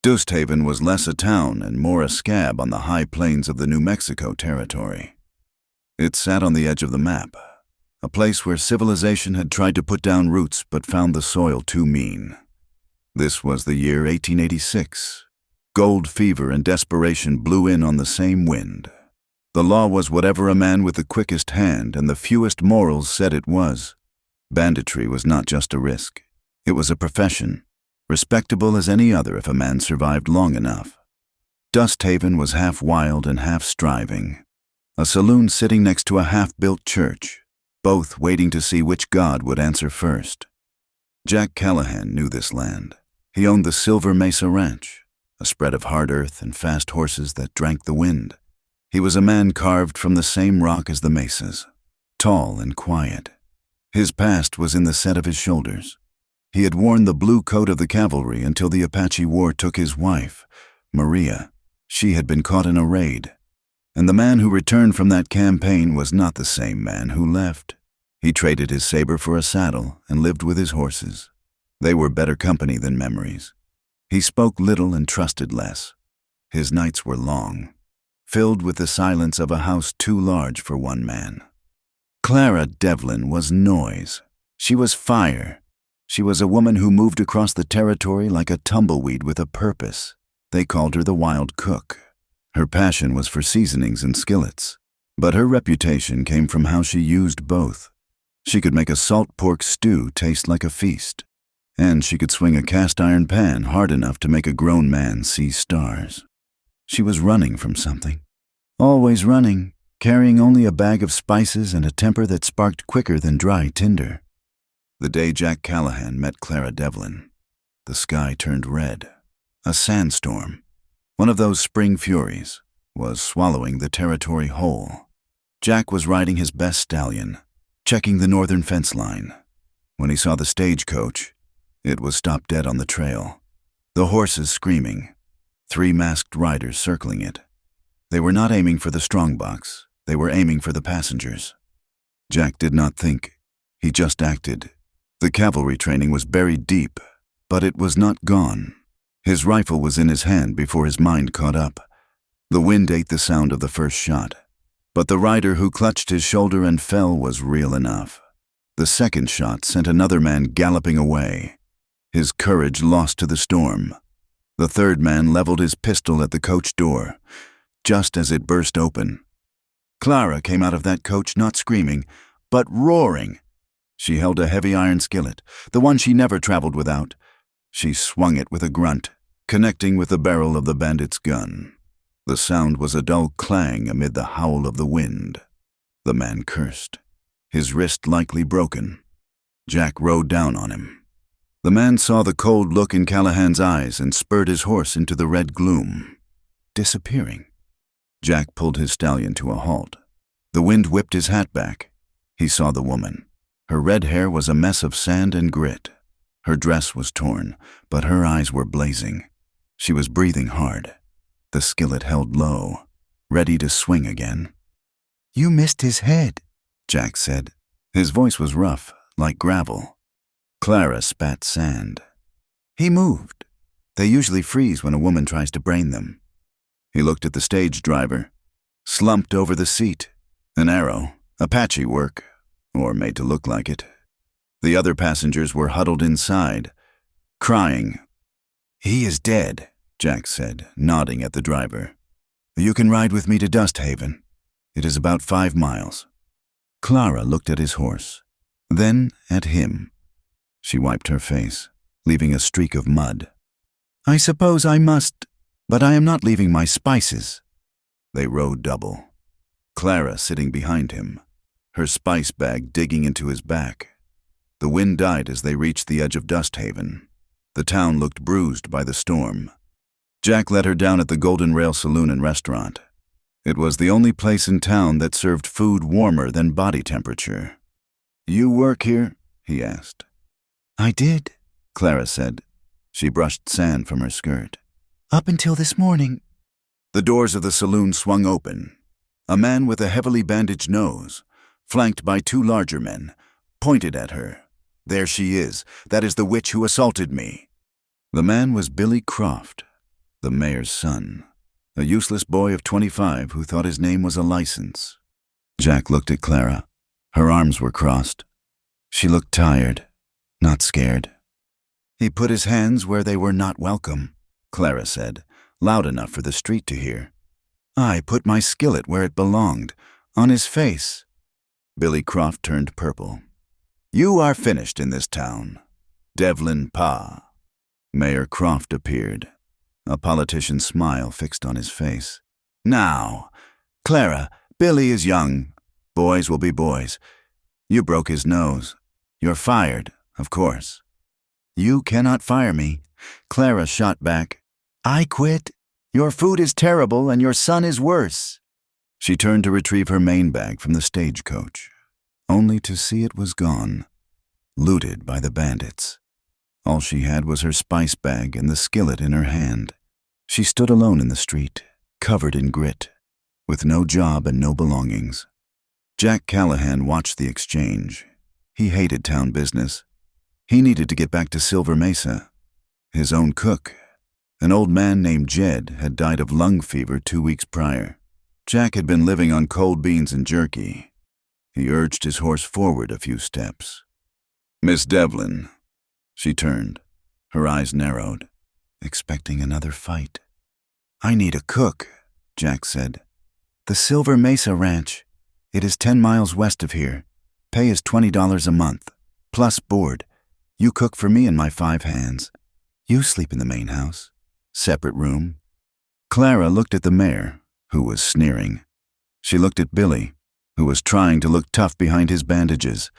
Dusthaven was less a town and more a scab on the high plains of the New Mexico territory. It sat on the edge of the map, a place where civilization had tried to put down roots but found the soil too mean. This was the year 1886. Gold fever and desperation blew in on the same wind. The law was whatever a man with the quickest hand and the fewest morals said it was. Banditry was not just a risk. It was a profession, respectable as any other if a man survived long enough. Dusthaven was half wild and half striving. A saloon sitting next to a half-built church, both waiting to see which god would answer first. Jack Callahan knew this land. He owned the Silver Mesa Ranch, a spread of hard earth and fast horses that drank the wind. He was a man carved from the same rock as the mesas, tall and quiet. His past was in the set of his shoulders. He had worn the blue coat of the cavalry until the Apache War took his wife, Maria. She had been caught in a raid. And the man who returned from that campaign was not the same man who left. He traded his saber for a saddle and lived with his horses. They were better company than memories. He spoke little and trusted less. His nights were long, filled with the silence of a house too large for one man. Clara Devlin was noise. She was fire. She was a woman who moved across the territory like a tumbleweed with a purpose. They called her the Wild Cook. Her passion was for seasonings and skillets, but her reputation came from how she used both. She could make a salt pork stew taste like a feast, and she could swing a cast-iron pan hard enough to make a grown man see stars. She was running from something. Always running, carrying only a bag of spices and a temper that sparked quicker than dry tinder. The day Jack Callahan met Clara Devlin, the sky turned red. A sandstorm, one of those spring furies, was swallowing the territory whole. Jack was riding his best stallion, checking the northern fence line. When he saw the stagecoach, it was stopped dead on the trail, the horses screaming, 3 masked riders circling it. They were not aiming for the strongbox, they were aiming for the passengers. Jack did not think, he just acted. The cavalry training was buried deep, but it was not gone. His rifle was in his hand before his mind caught up. The wind ate the sound of the first shot, but the rider who clutched his shoulder and fell was real enough. The second shot sent another man galloping away, his courage lost to the storm. The third man leveled his pistol at the coach door, just as it burst open. Clara came out of that coach not screaming, but roaring. She held a heavy iron skillet, the one she never traveled without. She swung it with a grunt, connecting with the barrel of the bandit's gun. The sound was a dull clang amid the howl of the wind. The man cursed, his wrist likely broken. Jack rode down on him. The man saw the cold look in Callahan's eyes and spurred his horse into the red gloom, disappearing. Jack pulled his stallion to a halt. The wind whipped his hat back. He saw the woman. Her red hair was a mess of sand and grit. Her dress was torn, but her eyes were blazing. She was breathing hard. The skillet held low, ready to swing again. "You missed his head," Jack said. His voice was rough, like gravel. Clara spat sand. "He moved. They usually freeze when a woman tries to brain them." He looked at the stage driver, slumped over the seat. An arrow, Apache work, or made to look like it. The other passengers were huddled inside, crying. "He is dead," Jack said, nodding at the driver. "You can ride with me to Dusthaven. It is about 5 miles. Clara looked at his horse, then at him. She wiped her face, leaving a streak of mud. "I suppose I must, but I am not leaving my spices." They rode double. Clara sitting behind him, her spice bag digging into his back. The wind died as they reached the edge of Dusthaven. The town looked bruised by the storm. Jack led her down at the Golden Rail Saloon and Restaurant. It was the only place in town that served food warmer than body temperature. "You work here?" he asked. "I did," Clara said. She brushed sand from her skirt. "Up until this morning." The doors of the saloon swung open. A man with a heavily bandaged nose, flanked by 2 larger men, pointed at her. "There she is. That is the witch who assaulted me." The man was Billy Croft, the mayor's son, a useless boy of 25 who thought his name was a license. Jack looked at Clara. Her arms were crossed. She looked tired, not scared. "He put his hands where they were not welcome," Clara said, loud enough for the street to hear. "I put my skillet where it belonged, on his face." Billy Croft turned purple. "You are finished in this town. Devlin Pa." Mayor Croft appeared, a politician's smile fixed on his face. "Now, Clara, Billy is young. Boys will be boys. You broke his nose. You're fired, of course." "You cannot fire me," Clara shot back. "I quit. Your food is terrible and your son is worse." She turned to retrieve her main bag from the stagecoach, only to see it was gone, looted by the bandits. All she had was her spice bag and the skillet in her hand. She stood alone in the street, covered in grit, with no job and no belongings. Jack Callahan watched the exchange. He hated town business. He needed to get back to Silver Mesa. His own cook, an old man named Jed, had died of lung fever 2 weeks prior. Jack had been living on cold beans and jerky. He urged his horse forward a few steps. "Miss Devlin." She turned. Her eyes narrowed, expecting another fight. "I need a cook," Jack said. "The Silver Mesa Ranch. It is 10 miles west of here. Pay is $20 a month, plus board. You cook for me and my 5 hands. You sleep in the main house. Separate room." Clara looked at the mayor, who was sneering. She looked at Billy, who was trying to look tough behind his bandages.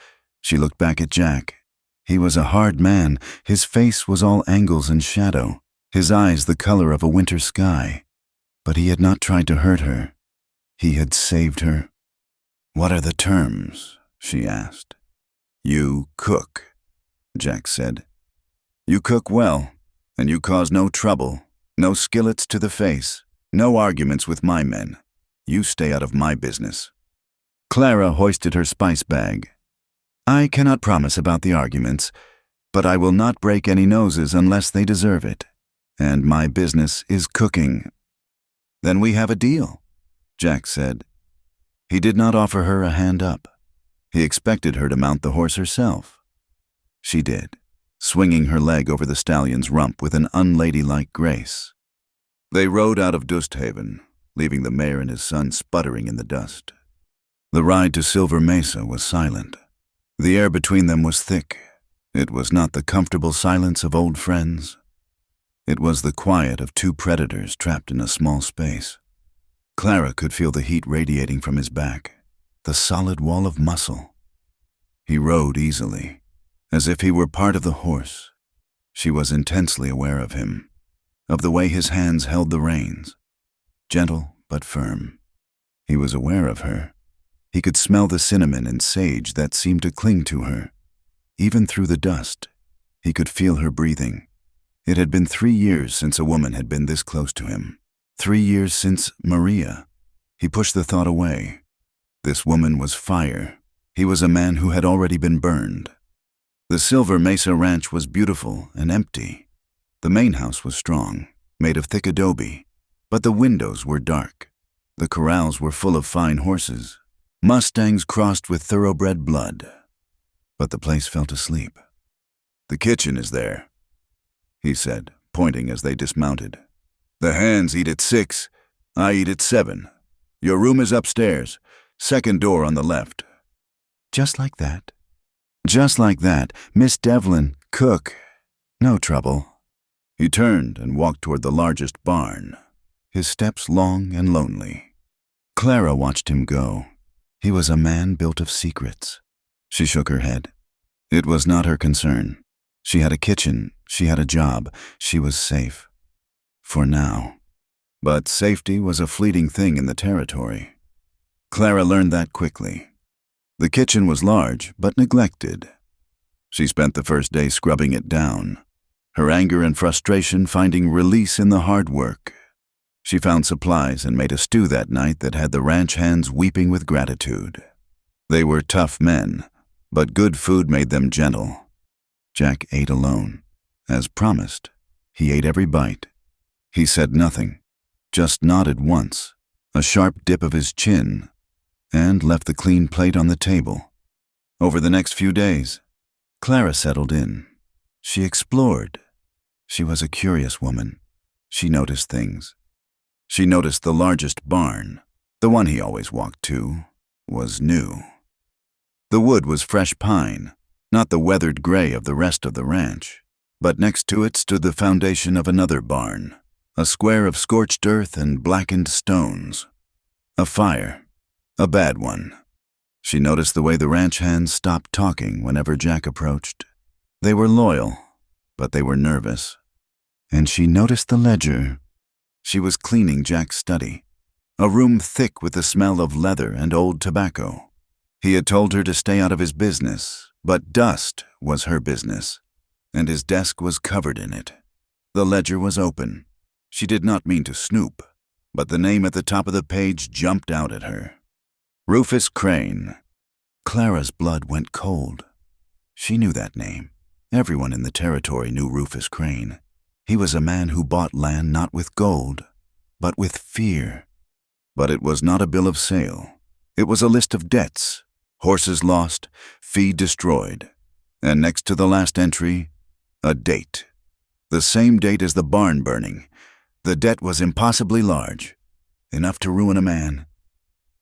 She looked back at Jack. He was a hard man. His face was all angles and shadow, his eyes the color of a winter sky. But he had not tried to hurt her. He had saved her. "What are the terms?" she asked. "You cook," Jack said. "You cook well, and you cause no trouble, no skillets to the face, no arguments with my men. You stay out of my business." Clara hoisted her spice bag. "I cannot promise about the arguments, but I will not break any noses unless they deserve it, and my business is cooking." "Then we have a deal," Jack said. He did not offer her a hand up. He expected her to mount the horse herself. She did, swinging her leg over the stallion's rump with an unladylike grace. They rode out of Dusthaven, leaving the mayor and his son sputtering in the dust. The ride to Silver Mesa was silent. The air between them was thick. It was not the comfortable silence of old friends. It was the quiet of 2 predators trapped in a small space. Clara could feel the heat radiating from his back, the solid wall of muscle. He rode easily, as if he were part of the horse. She was intensely aware of him, of the way his hands held the reins, gentle but firm. He was aware of her. He could smell the cinnamon and sage that seemed to cling to her. Even through the dust, he could feel her breathing. It had been 3 years since a woman had been this close to him. 3 years since Maria. He pushed the thought away. This woman was fire. He was a man who had already been burned. The Silver Mesa Ranch was beautiful and empty. The main house was strong, made of thick adobe, but the windows were dark. The corrals were full of fine horses, mustangs crossed with thoroughbred blood. But the place felt asleep. "The kitchen is there," he said, pointing as they dismounted. "The hands eat at 6. I eat at 7. Your room is upstairs, second door on the left." "Just like that." "Just like that. Miss Devlin, cook. No trouble." He turned and walked toward the largest barn, his steps long and lonely. Clara watched him go. He was a man built of secrets. She shook her head. It was not her concern. She had a kitchen, she had a job, she was safe. For now. But safety was a fleeting thing in the territory. Clara learned that quickly. The kitchen was large, but neglected. She spent the first day scrubbing it down, her anger and frustration finding release in the hard work. She found supplies and made a stew that night that had the ranch hands weeping with gratitude. They were tough men, but good food made them gentle. Jack ate alone. As promised, he ate every bite. He said nothing, just nodded once, a sharp dip of his chin, and left the clean plate on the table. Over the next few days, Clara settled in. She explored. She was a curious woman. She noticed things. She noticed the largest barn, the one he always walked to, was new. The wood was fresh pine, not the weathered gray of the rest of the ranch, but next to it stood the foundation of another barn, a square of scorched earth and blackened stones. A fire, a bad one. She noticed the way the ranch hands stopped talking whenever Jack approached. They were loyal, but they were nervous. And she noticed the ledger. She was cleaning Jack's study, a room thick with the smell of leather and old tobacco. He had told her to stay out of his business, but dust was her business, and his desk was covered in it. The ledger was open. She did not mean to snoop, but the name at the top of the page jumped out at her. Rufus Crane. Clara's blood went cold. She knew that name. Everyone in the territory knew Rufus Crane. He was a man who bought land not with gold, but with fear. But it was not a bill of sale. It was a list of debts, horses lost, fee destroyed, and next to the last entry, a date. The same date as the barn burning. The debt was impossibly large, enough to ruin a man,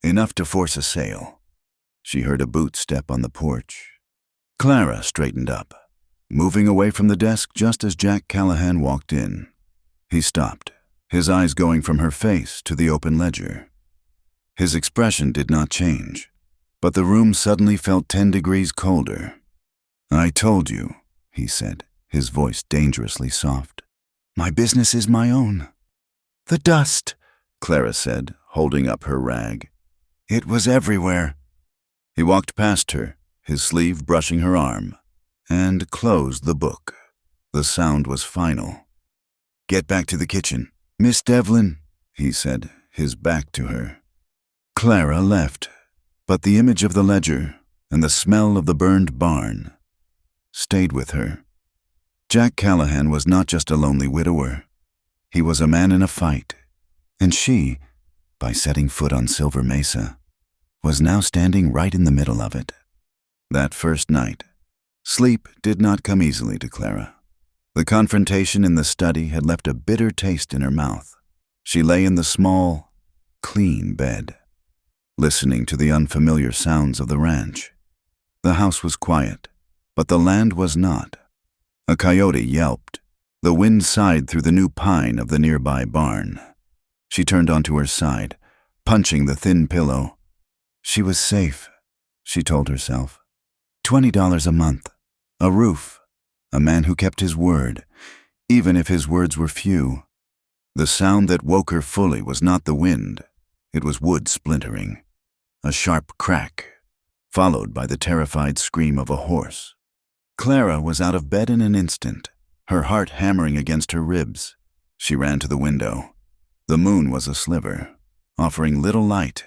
enough to force a sale. She heard a boot step on the porch. Clara straightened up, moving away from the desk just as Jack Callahan walked in. He stopped, his eyes going from her face to the open ledger. His expression did not change, but the room suddenly felt 10 degrees colder. "I told you," he said, his voice dangerously soft. "My business is my own." "The dust," Clara said, holding up her rag. "It was everywhere." He walked past her, his sleeve brushing her arm, and closed the book. The sound was final. "Get back to the kitchen, Miss Devlin," he said, his back to her. Clara left, but the image of the ledger and the smell of the burned barn stayed with her. Jack Callahan was not just a lonely widower. He was a man in a fight, and she, by setting foot on Silver Mesa, was now standing right in the middle of it. That first night, sleep did not come easily to Clara. The confrontation in the study had left a bitter taste in her mouth. She lay in the small, clean bed, listening to the unfamiliar sounds of the ranch. The house was quiet, but the land was not. A coyote yelped. The wind sighed through the new pine of the nearby barn. She turned onto her side, punching the thin pillow. She was safe, she told herself. $20 a month, a roof, a man who kept his word, even if his words were few. The sound that woke her fully was not the wind. It was wood splintering. A sharp crack, followed by the terrified scream of a horse. Clara was out of bed in an instant, her heart hammering against her ribs. She ran to the window. The moon was a sliver, offering little light,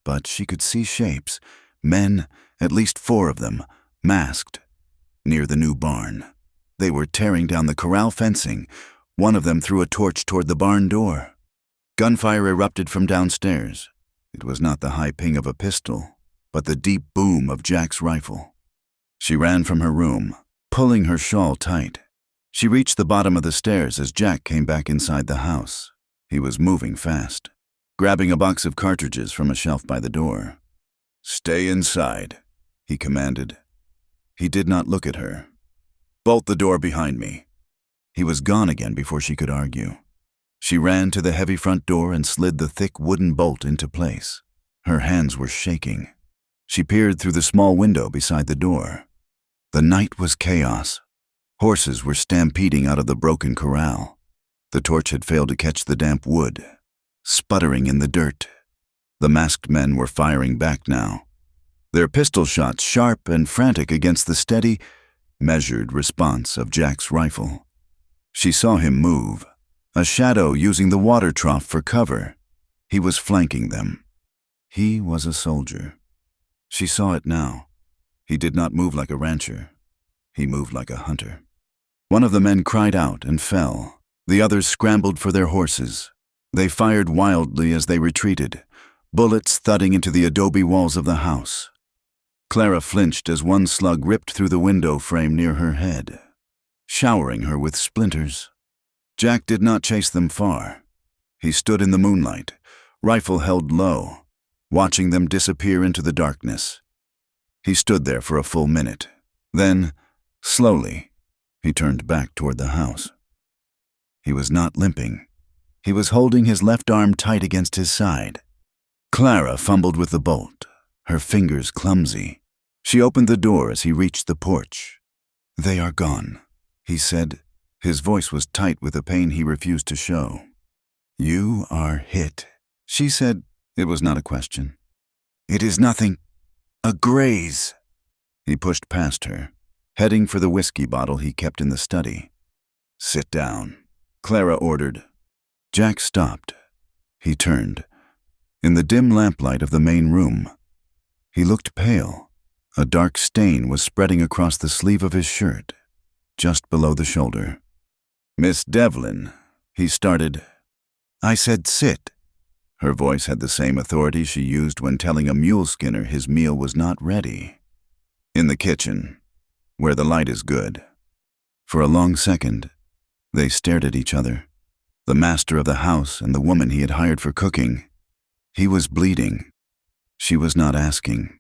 but she could see shapes, men, at least 4 of them, masked, near the new barn. They were tearing down the corral fencing. One of them threw a torch toward the barn door. Gunfire erupted from downstairs. It was not the high ping of a pistol, but the deep boom of Jack's rifle. She ran from her room, pulling her shawl tight. She reached the bottom of the stairs as Jack came back inside the house. He was moving fast, grabbing a box of cartridges from a shelf by the door. "Stay inside," he commanded. He did not look at her. "Bolt the door behind me." He was gone again before she could argue. She ran to the heavy front door and slid the thick wooden bolt into place. Her hands were shaking. She peered through the small window beside the door. The night was chaos. Horses were stampeding out of the broken corral. The torch had failed to catch the damp wood, sputtering in the dirt. The masked men were firing back now, their pistol shots sharp and frantic against the steady, measured response of Jack's rifle. She saw him move, a shadow using the water trough for cover. He was flanking them. He was a soldier. She saw it now. He did not move like a rancher. He moved like a hunter. One of the men cried out and fell. The others scrambled for their horses. They fired wildly as they retreated, bullets thudding into the adobe walls of the house. Clara flinched as one slug ripped through the window frame near her head, showering her with splinters. Jack did not chase them far. He stood in the moonlight, rifle held low, watching them disappear into the darkness. He stood there for a full minute. Then, slowly, he turned back toward the house. He was not limping. He was holding his left arm tight against his side. Clara fumbled with the bolt, her fingers clumsy. She opened the door as he reached the porch. "They are gone," he said. His voice was tight with a pain he refused to show. "You are hit," she said. It was not a question. "It is nothing. A graze." He pushed past her, heading for the whiskey bottle he kept in the study. "Sit down," Clara ordered. Jack stopped. He turned. In the dim lamplight of the main room, he looked pale. A dark stain was spreading across the sleeve of his shirt, just below the shoulder. "Miss Devlin," he started. "I said sit." Her voice had the same authority she used when telling a mule skinner his meal was not ready. "In the kitchen, where the light is good." For a long second, they stared at each other. The master of the house and the woman he had hired for cooking. He was bleeding. She was not asking.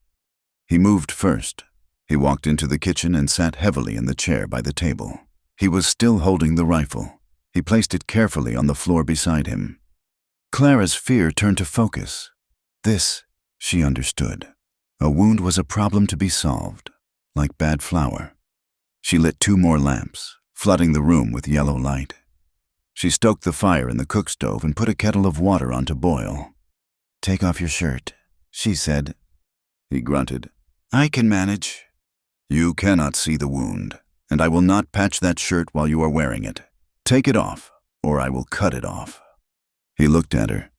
He moved first. He walked into the kitchen and sat heavily in the chair by the table. He was still holding the rifle. He placed it carefully on the floor beside him. Clara's fear turned to focus. This, she understood. A wound was a problem to be solved, like bad flour. She lit 2 more lamps, flooding the room with yellow light. She stoked the fire in the cook stove and put a kettle of water on to boil. "Take off your shirt," she said. He grunted. "I can manage." "You cannot see the wound, and I will not patch that shirt while you are wearing it. Take it off, or I will cut it off." He looked at her.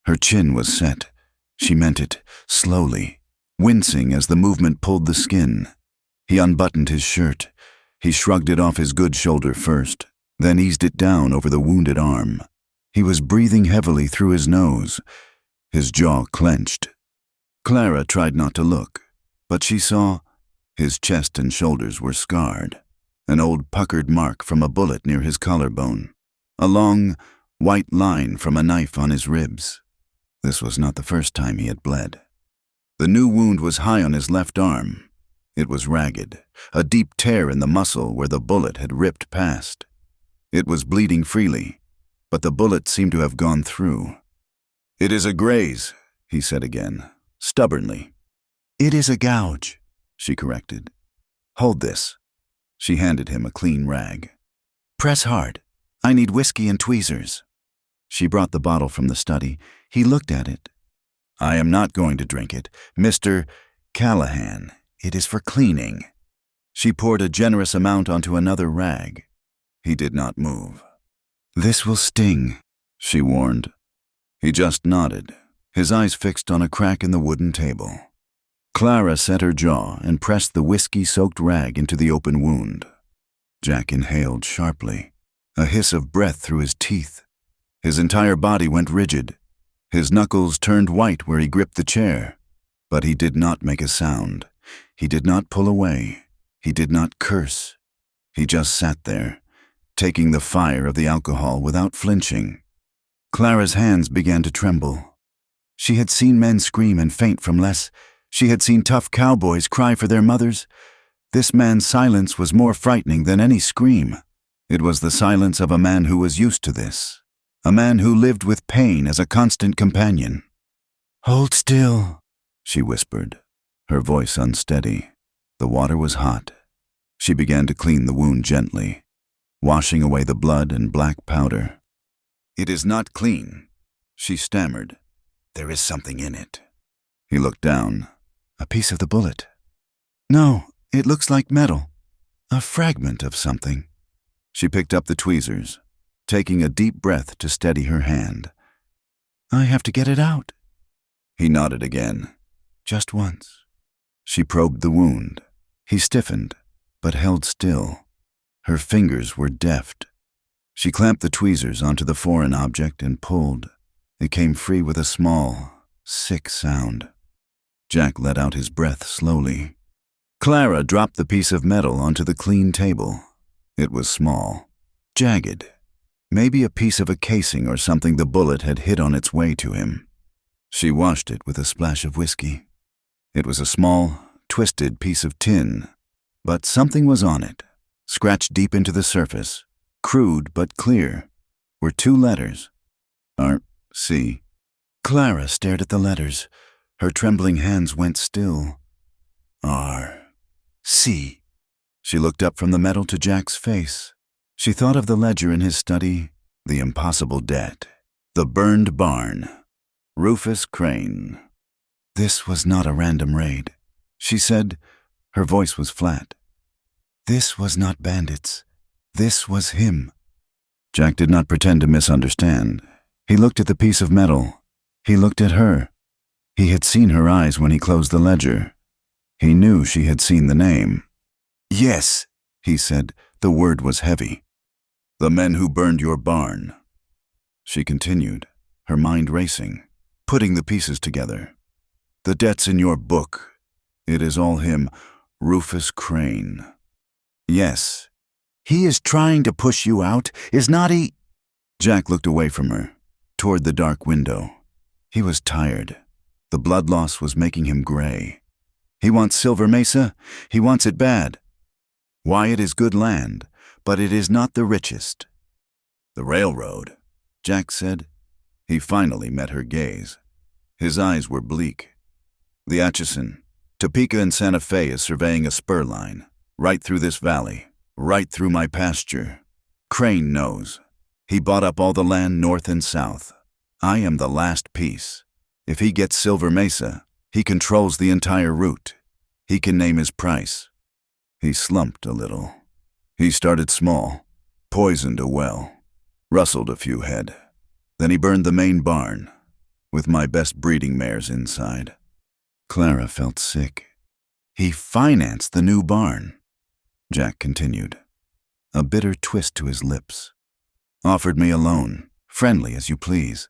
Her chin was set. She meant it, slowly, wincing as the movement pulled the skin. He unbuttoned his shirt. He shrugged it off his good shoulder first, then eased it down over the wounded arm. He was breathing heavily through his nose. His jaw clenched. Clara tried not to look, but she saw his chest and shoulders were scarred, an old puckered mark from a bullet near his collarbone, a long, white line from a knife on his ribs. This was not the first time he had bled. The new wound was high on his left arm. It was ragged, a deep tear in the muscle where the bullet had ripped past. It was bleeding freely, but the bullet seemed to have gone through. "It is a graze," he said again, stubbornly. "It is a gouge," she corrected. "Hold this." She handed him a clean rag. "Press hard. I need whiskey and tweezers." She brought the bottle from the study. He looked at it. "I am not going to drink it. Mr. Callahan, it is for cleaning." She poured a generous amount onto another rag. He did not move. "This will sting," she warned. He just nodded, his eyes fixed on a crack in the wooden table. Clara set her jaw and pressed the whiskey-soaked rag into the open wound. Jack inhaled sharply, a hiss of breath through his teeth. His entire body went rigid. His knuckles turned white where he gripped the chair. But he did not make a sound. He did not pull away. He did not curse. He just sat there, taking the fire of the alcohol without flinching. Clara's hands began to tremble. She had seen men scream and faint from less. She had seen tough cowboys cry for their mothers. This man's silence was more frightening than any scream. It was the silence of a man who was used to this, a man who lived with pain as a constant companion. "Hold still," she whispered, her voice unsteady. The water was hot. She began to clean the wound gently, washing away the blood and black powder. "It is not clean," she stammered. "There is something in it." He looked down. "A piece of the bullet." "No, it looks like metal. A fragment of something." She picked up the tweezers, taking a deep breath to steady her hand. "I have to get it out." He nodded again. "Just once." She probed the wound. He stiffened, but held still. Her fingers were deft. She clamped the tweezers onto the foreign object and pulled. It came free with a small, sick sound. Jack let out his breath slowly. Clara dropped the piece of metal onto the clean table. It was small, jagged, maybe a piece of a casing or something the bullet had hit on its way to him. She washed it with a splash of whiskey. It was a small, twisted piece of tin, but something was on it, scratched deep into the surface, crude but clear, were 2 letters. R.C. Clara stared at the letters. Her trembling hands went still. R.C. She looked up from the metal to Jack's face. She thought of the ledger in his study, the impossible debt, the burned barn. Rufus Crane. This was not a random raid, she said. Her voice was flat. This was not bandits. This was him. Jack did not pretend to misunderstand. He looked at the piece of metal. He looked at her. He had seen her eyes when he closed the ledger. He knew she had seen the name. Yes, he said. The word was heavy. The men who burned your barn. She continued, her mind racing, putting the pieces together. The debt's in your book. It is all him, Rufus Crane. Yes. He is trying to push you out, is not he? Jack looked away from her, toward the dark window. He was tired. The blood loss was making him gray. He wants Silver Mesa. He wants it bad. Why, it is good land, but it is not the richest. The railroad, Jack said. He finally met her gaze. His eyes were bleak. The Atchison, Topeka and Santa Fe is surveying a spur line, right through this valley, right through my pasture. Crane knows. He bought up all the land north and south. I am the last piece. If he gets Silver Mesa, he controls the entire route. He can name his price. He slumped a little. He started small, poisoned a well, rustled a few head. Then he burned the main barn, with my best breeding mares inside. Clara felt sick. He financed the new barn, Jack continued, a bitter twist to his lips. Offered me a loan, friendly as you please.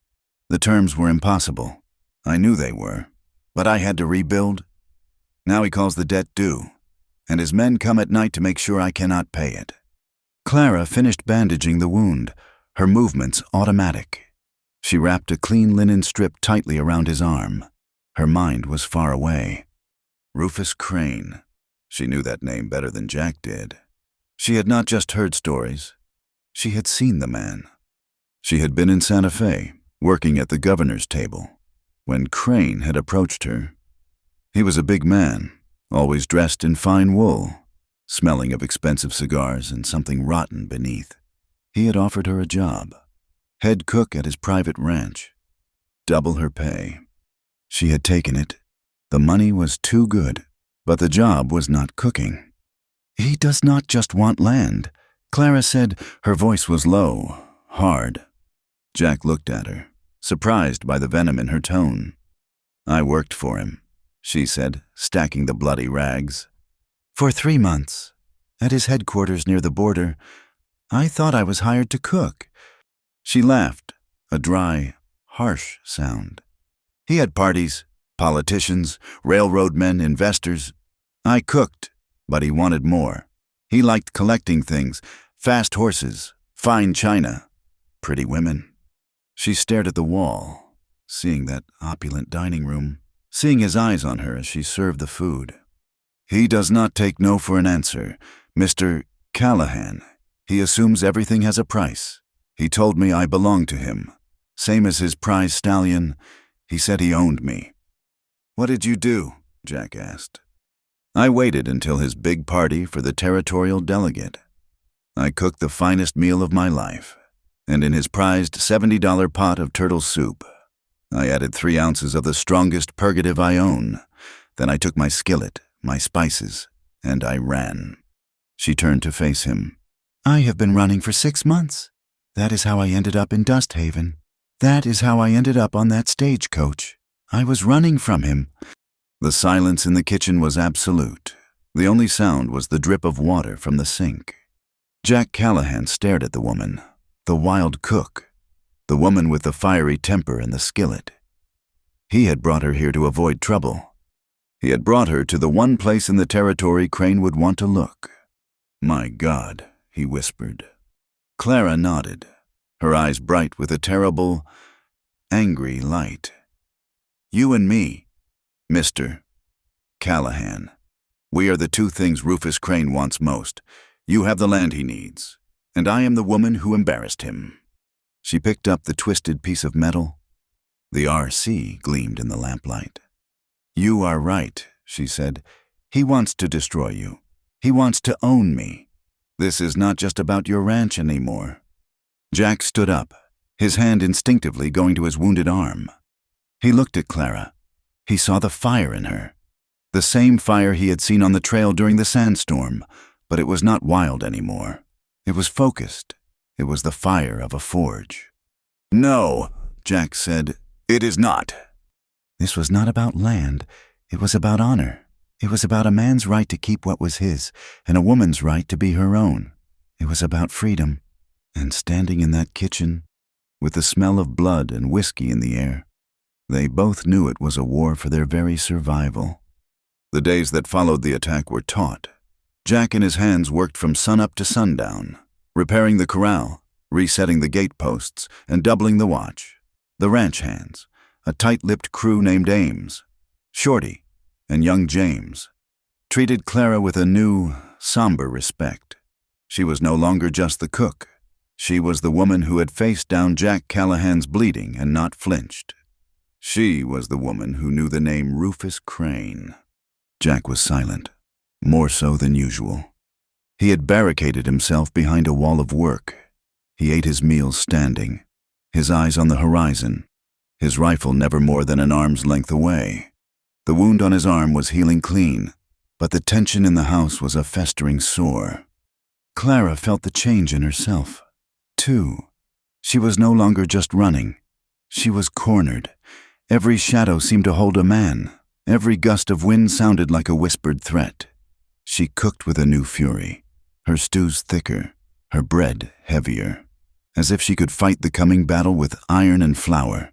The terms were impossible. I knew they were, but I had to rebuild. Now he calls the debt due, and his men come at night to make sure I cannot pay it. Clara finished bandaging the wound, her movements automatic. She wrapped a clean linen strip tightly around his arm. Her mind was far away. Rufus Crane. She knew that name better than Jack did. She had not just heard stories. She had seen the man. She had been in Santa Fe, working at the governor's table, when Crane had approached her. He was a big man, always dressed in fine wool, smelling of expensive cigars and something rotten beneath. He had offered her a job, head cook at his private ranch, double her pay. She had taken it. The money was too good, but the job was not cooking. He does not just want land, Clara said. Her voice was low, hard. Jack looked at her, surprised by the venom in her tone. I worked for him, she said, stacking the bloody rags. For 3 months, at his headquarters near the border. I thought I was hired to cook. She laughed, a dry, harsh sound. He had parties, politicians, railroad men, investors. I cooked, but he wanted more. He liked collecting things, fast horses, fine china, pretty women. She stared at the wall, seeing that opulent dining room, seeing his eyes on her as she served the food. He does not take no for an answer, Mr. Callahan. He assumes everything has a price. He told me I belong to him. Same as his prize stallion. He said he owned me. What did you do? Jack asked. I waited until his big party for the territorial delegate. I cooked the finest meal of my life, and in his prized $70 pot of turtle soup, I added 3 ounces of the strongest purgative I own. Then I took my skillet, my spices, and I ran. She turned to face him. I have been running for 6 months. That is how I ended up in Dust Haven. That is how I ended up on that stagecoach. I was running from him. The silence in the kitchen was absolute. The only sound was the drip of water from the sink. Jack Callahan stared at the woman, The wild cook, the woman with the fiery temper and the skillet. He had brought her here to avoid trouble. He had brought her to the one place in the territory Crane would want to look. "My God," he whispered. Clara nodded, her eyes bright with a terrible, angry light. "You and me, Mr. Callahan. We are the two things Rufus Crane wants most. You have the land he needs, and I am the woman who embarrassed him." She picked up the twisted piece of metal. The RC gleamed in the lamplight. "You are right," she said. "He wants to destroy you. He wants to own me. This is not just about your ranch anymore." Jack stood up, his hand instinctively going to his wounded arm. He looked at Clara. He saw the fire in her. The same fire he had seen on the trail during the sandstorm, but it was not wild anymore. It was focused. It was the fire of a forge. "No," Jack said, "it is not." This was not about land. It was about honor. It was about a man's right to keep what was his, and a woman's right to be her own. It was about freedom. And standing in that kitchen, with the smell of blood and whiskey in the air, they both knew it was a war for their very survival. The days that followed the attack were taut. Jack and his hands worked from sunup to sundown, repairing the corral, resetting the gate posts, and doubling the watch. The ranch hands, a tight-lipped crew named Ames, Shorty, and young James, treated Clara with a new, somber respect. She was no longer just the cook. She was the woman who had faced down Jack Callahan's bleeding and not flinched. She was the woman who knew the name Rufus Crane. Jack was silent, more so than usual. He had barricaded himself behind a wall of work. He ate his meals standing, his eyes on the horizon, his rifle never more than an arm's length away. The wound on his arm was healing clean, but the tension in the house was a festering sore. Clara felt the change in herself, too. She was no longer just running. She was cornered. Every shadow seemed to hold a man. Every gust of wind sounded like a whispered threat. She cooked with a new fury, her stews thicker, her bread heavier, as if she could fight the coming battle with iron and flour.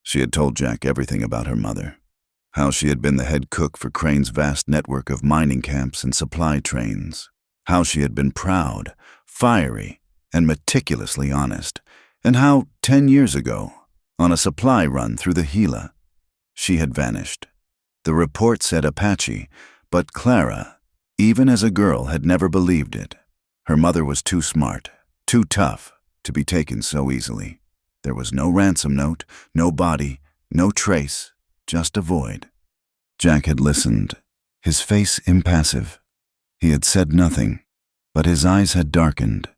She had told Jack everything about her mother, how she had been the head cook for Crane's vast network of mining camps and supply trains, how she had been proud, fiery, and meticulously honest, and how, 10 years ago, on a supply run through the Gila, she had vanished. The report said Apache, but Clara, even as a girl, had never believed it. Her mother was too smart, too tough, to be taken so easily. There was no ransom note, no body, no trace, just a void. Jack had listened, his face impassive. He had said nothing, but his eyes had darkened.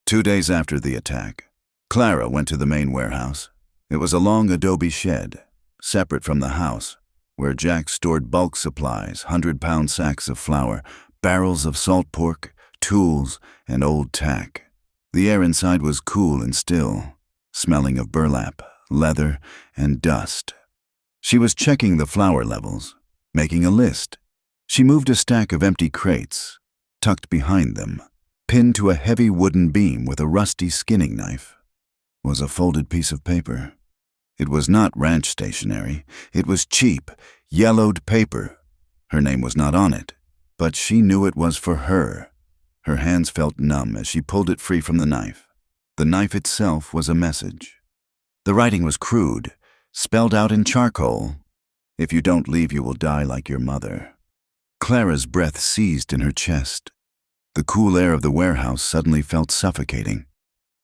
2 days after the attack, Clara went to the main warehouse. It was a long adobe shed, separate from the house, where Jack stored bulk supplies, 100-pound sacks of flour, barrels of salt pork, tools, and old tack. The air inside was cool and still, smelling of burlap, leather, and dust. She was checking the flour levels, making a list. She moved a stack of empty crates, tucked behind them, pinned to a heavy wooden beam with a rusty skinning knife, was a folded piece of paper. It was not ranch stationery. It was cheap, yellowed paper. Her name was not on it, but she knew it was for her. Her hands felt numb as she pulled it free from the knife. The knife itself was a message. The writing was crude, spelled out in charcoal. "If you don't leave, you will die like your mother." Clara's breath seized in her chest. The cool air of the warehouse suddenly felt suffocating.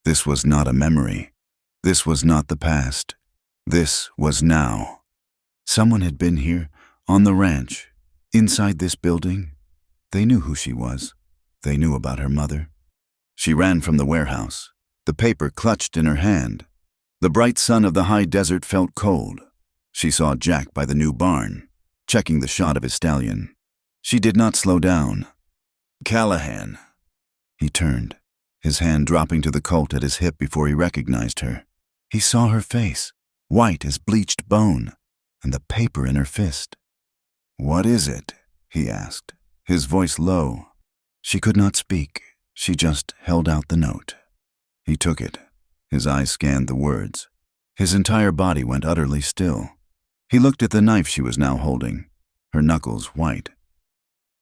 This was not a memory. This was not the past. This was now. Someone had been here, on the ranch, inside this building. They knew who she was. They knew about her mother. She ran from the warehouse, the paper clutched in her hand. The bright sun of the high desert felt cold. She saw Jack by the new barn, checking the shot of his stallion. She did not slow down. "Callahan." He turned, his hand dropping to the colt at his hip before he recognized her. He saw her face, white as bleached bone, and the paper in her fist. "What is it?" he asked, his voice low. She could not speak. She just held out the note. He took it. His eyes scanned the words. His entire body went utterly still. He looked at the knife she was now holding, her knuckles white.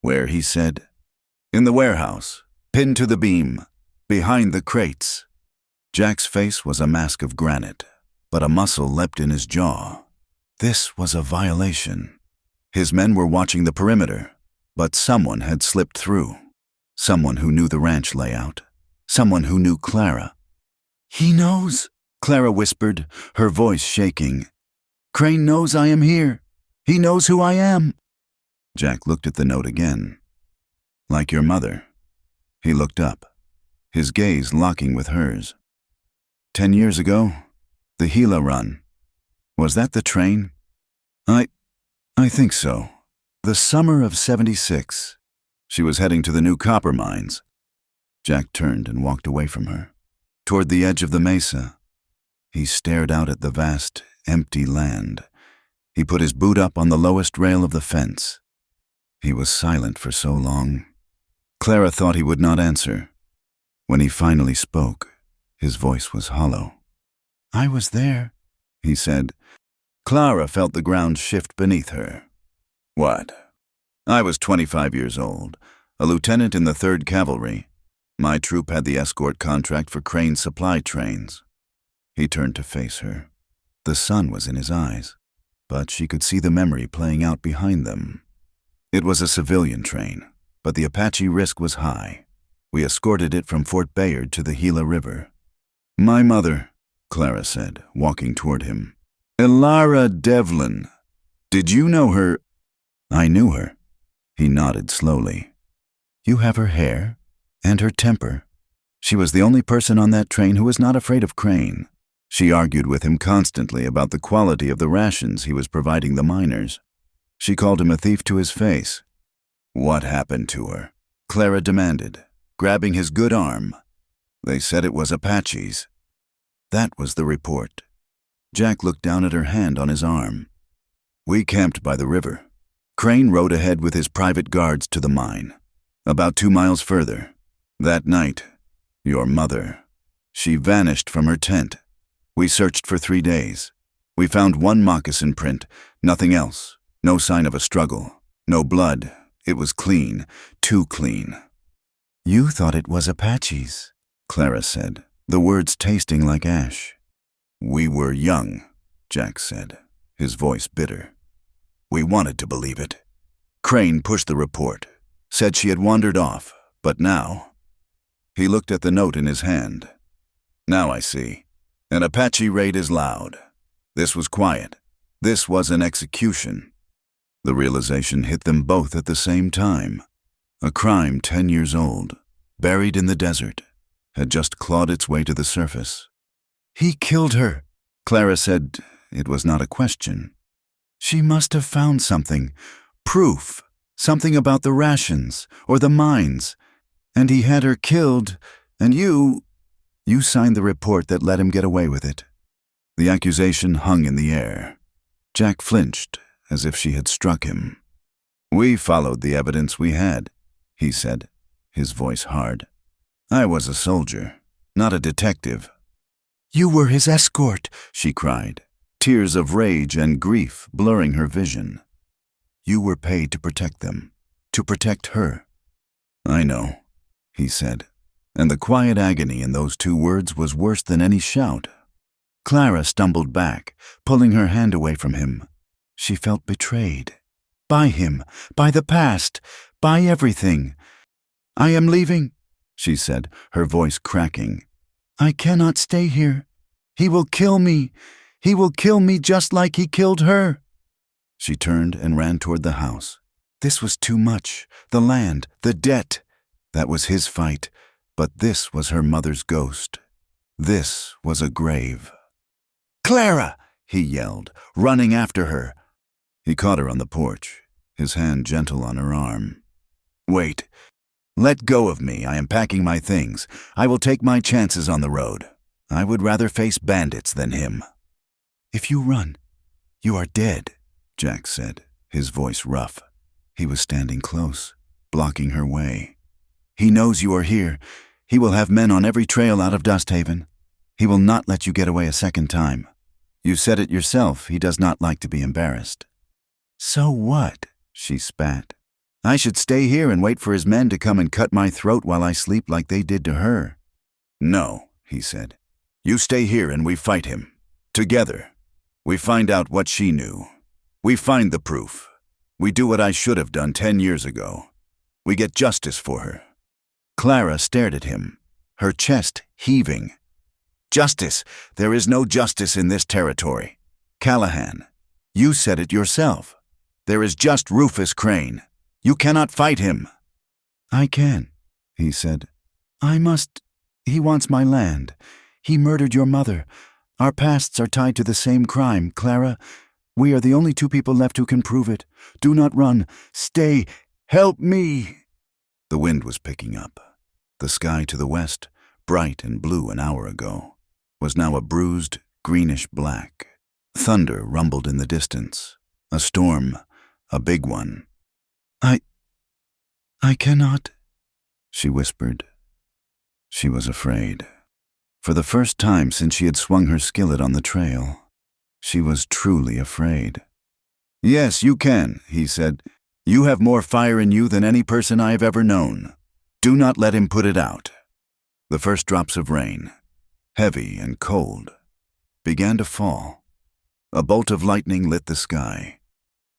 "Where?" he said. "In the warehouse, pinned to the beam, behind the crates." Jack's face was a mask of granite, but a muscle leapt in his jaw. This was a violation. His men were watching the perimeter, but someone had slipped through. Someone who knew the ranch layout. Someone who knew Clara. "He knows," Clara whispered, her voice shaking. "Crane knows I am here. He knows who I am." Jack looked at the note again. "Like your mother." He looked up, his gaze locking with hers. 10 years ago, the Gila run. Was that the train? I think so. The summer of '76. She was heading to the new copper mines. Jack turned and walked away from her, toward the edge of the mesa. He stared out at the vast, empty land. He put his boot up on the lowest rail of the fence. He was silent for so long. Clara thought he would not answer. When he finally spoke, his voice was hollow. "I was there," he said. Clara felt the ground shift beneath her. "What?" "I was 25 years old, a lieutenant in the 3rd Cavalry. My troop had the escort contract for Crane's supply trains." He turned to face her. The sun was in his eyes, but she could see the memory playing out behind them. "It was a civilian train, but the Apache risk was high. We escorted it from Fort Bayard to the Gila River." "My mother," Clara said, walking toward him. "Elara Devlin. Did you know her?" "I knew her." He nodded slowly. "You have her hair and her temper. She was the only person on that train who was not afraid of Crane. She argued with him constantly about the quality of the rations he was providing the miners. She called him a thief to his face." "What happened to her?" Clara demanded, grabbing his good arm. "They said it was Apaches." That was the report. Jack looked down at her hand on his arm. "We camped by the river. Crane rode ahead with his private guards to the mine, about 2 miles further. That night, your mother, she vanished from her tent. We searched for 3 days. We found 1 moccasin print, nothing else, no sign of a struggle, no blood. It was clean, too clean." "You thought it was Apaches," Clara said, the words tasting like ash. "We were young," Jack said, his voice bitter. "We wanted to believe it. Crane pushed the report, said she had wandered off, but now—" He looked at the note in his hand. "Now I see. An Apache raid is loud. This was quiet. This was an execution." The realization hit them both at the same time. A crime 10 years old, buried in the desert, had just clawed its way to the surface. "He killed her," Clara said. It was not a question. "She must have found something, proof, something about the rations or the mines, and he had her killed, and you signed the report that let him get away with it." The accusation hung in the air. Jack flinched, as if she had struck him. "We followed the evidence we had," he said, his voice hard. "I was a soldier, not a detective." "You were his escort," she cried, tears of rage and grief blurring her vision. "You were paid to protect them, to protect her." "I know," he said, and the quiet agony in those 2 words was worse than any shout. Clara stumbled back, pulling her hand away from him. She felt betrayed. By him, by the past, by everything. "I am leaving," she said, her voice cracking. "I cannot stay here. He will kill me. He will kill me just like he killed her." She turned and ran toward the house. This was too much. The land, the debt. That was his fight, but this was her mother's ghost. This was a grave. "Clara!" he yelled, running after her. He caught her on the porch, his hand gentle on her arm. "Wait. Let go of me. I am packing my things. I will take my chances on the road. I would rather face bandits than him." "If you run, you are dead," Jack said, his voice rough. He was standing close, blocking her way. "He knows you are here. He will have men on every trail out of Dusthaven. He will not let you get away a second time. You said it yourself, he does not like to be embarrassed." "So what?" she spat. "I should stay here and wait for his men to come and cut my throat while I sleep like they did to her." "No," he said. "You stay here and we fight him. Together. We find out what she knew. We find the proof. We do what I should have done 10 years ago. We get justice for her." Clara stared at him, her chest heaving. "Justice! There is no justice in this territory. Callahan, you said it yourself. There is just Rufus Crane. You cannot fight him." "I can," he said. "I must. He wants my land. He murdered your mother. Our pasts are tied to the same crime, Clara. We are the only two people left who can prove it. Do not run. Stay. Help me." The wind was picking up. The sky to the west, bright and blue an hour ago, was now a bruised, greenish black. Thunder rumbled in the distance. A storm, a big one. I cannot," she whispered. She was afraid. For the first time since she had swung her skillet on the trail, she was truly afraid. "Yes, you can," he said. "You have more fire in you than any person I have ever known. Do not let him put it out." The first drops of rain, heavy and cold, began to fall. A bolt of lightning lit the sky,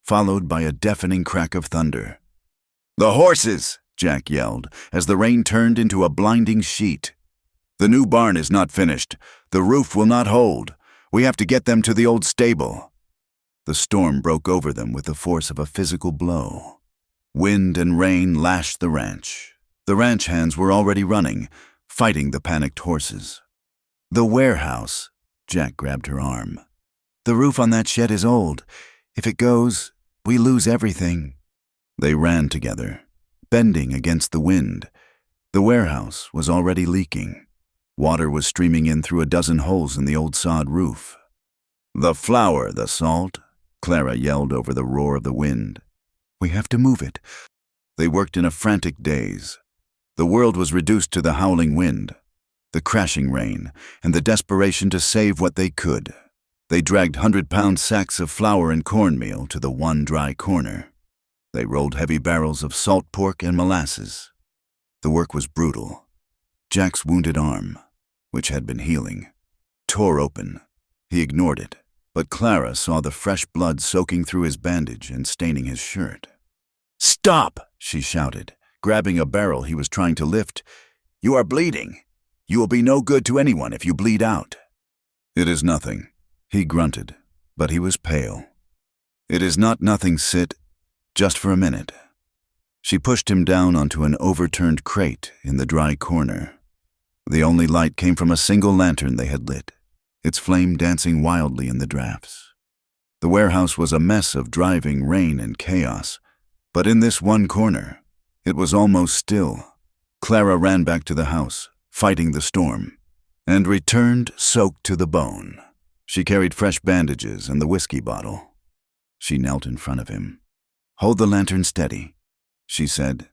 followed by a deafening crack of thunder. "The horses!" Jack yelled, as the rain turned into a blinding sheet. "The new barn is not finished. The roof will not hold. We have to get them to the old stable." The storm broke over them with the force of a physical blow. Wind and rain lashed the ranch. The ranch hands were already running, fighting the panicked horses. "The warehouse," Jack grabbed her arm. "The roof on that shed is old. If it goes, we lose everything." They ran together, bending against the wind. The warehouse was already leaking. Water was streaming in through a dozen holes in the old sod roof. "The flour, the salt," Clara yelled over the roar of the wind. "We have to move it." They worked in a frantic daze. The world was reduced to the howling wind, the crashing rain, and the desperation to save what they could. They dragged 100-pound sacks of flour and cornmeal to the one dry corner. They rolled heavy barrels of salt pork and molasses. The work was brutal. Jack's wounded arm, which had been healing, tore open. He ignored it, but Clara saw the fresh blood soaking through his bandage and staining his shirt. "Stop!" she shouted, grabbing a barrel he was trying to lift. "You are bleeding. You will be no good to anyone if you bleed out." "It is nothing," he grunted, but he was pale. "It is not nothing, Sit. Just for a minute." She pushed him down onto an overturned crate in the dry corner. The only light came from a single lantern they had lit, its flame dancing wildly in the drafts. The warehouse was a mess of driving rain and chaos, but in this one corner, it was almost still. Clara ran back to the house, fighting the storm, and returned soaked to the bone. She carried fresh bandages and the whiskey bottle. She knelt in front of him. "Hold the lantern steady," she said.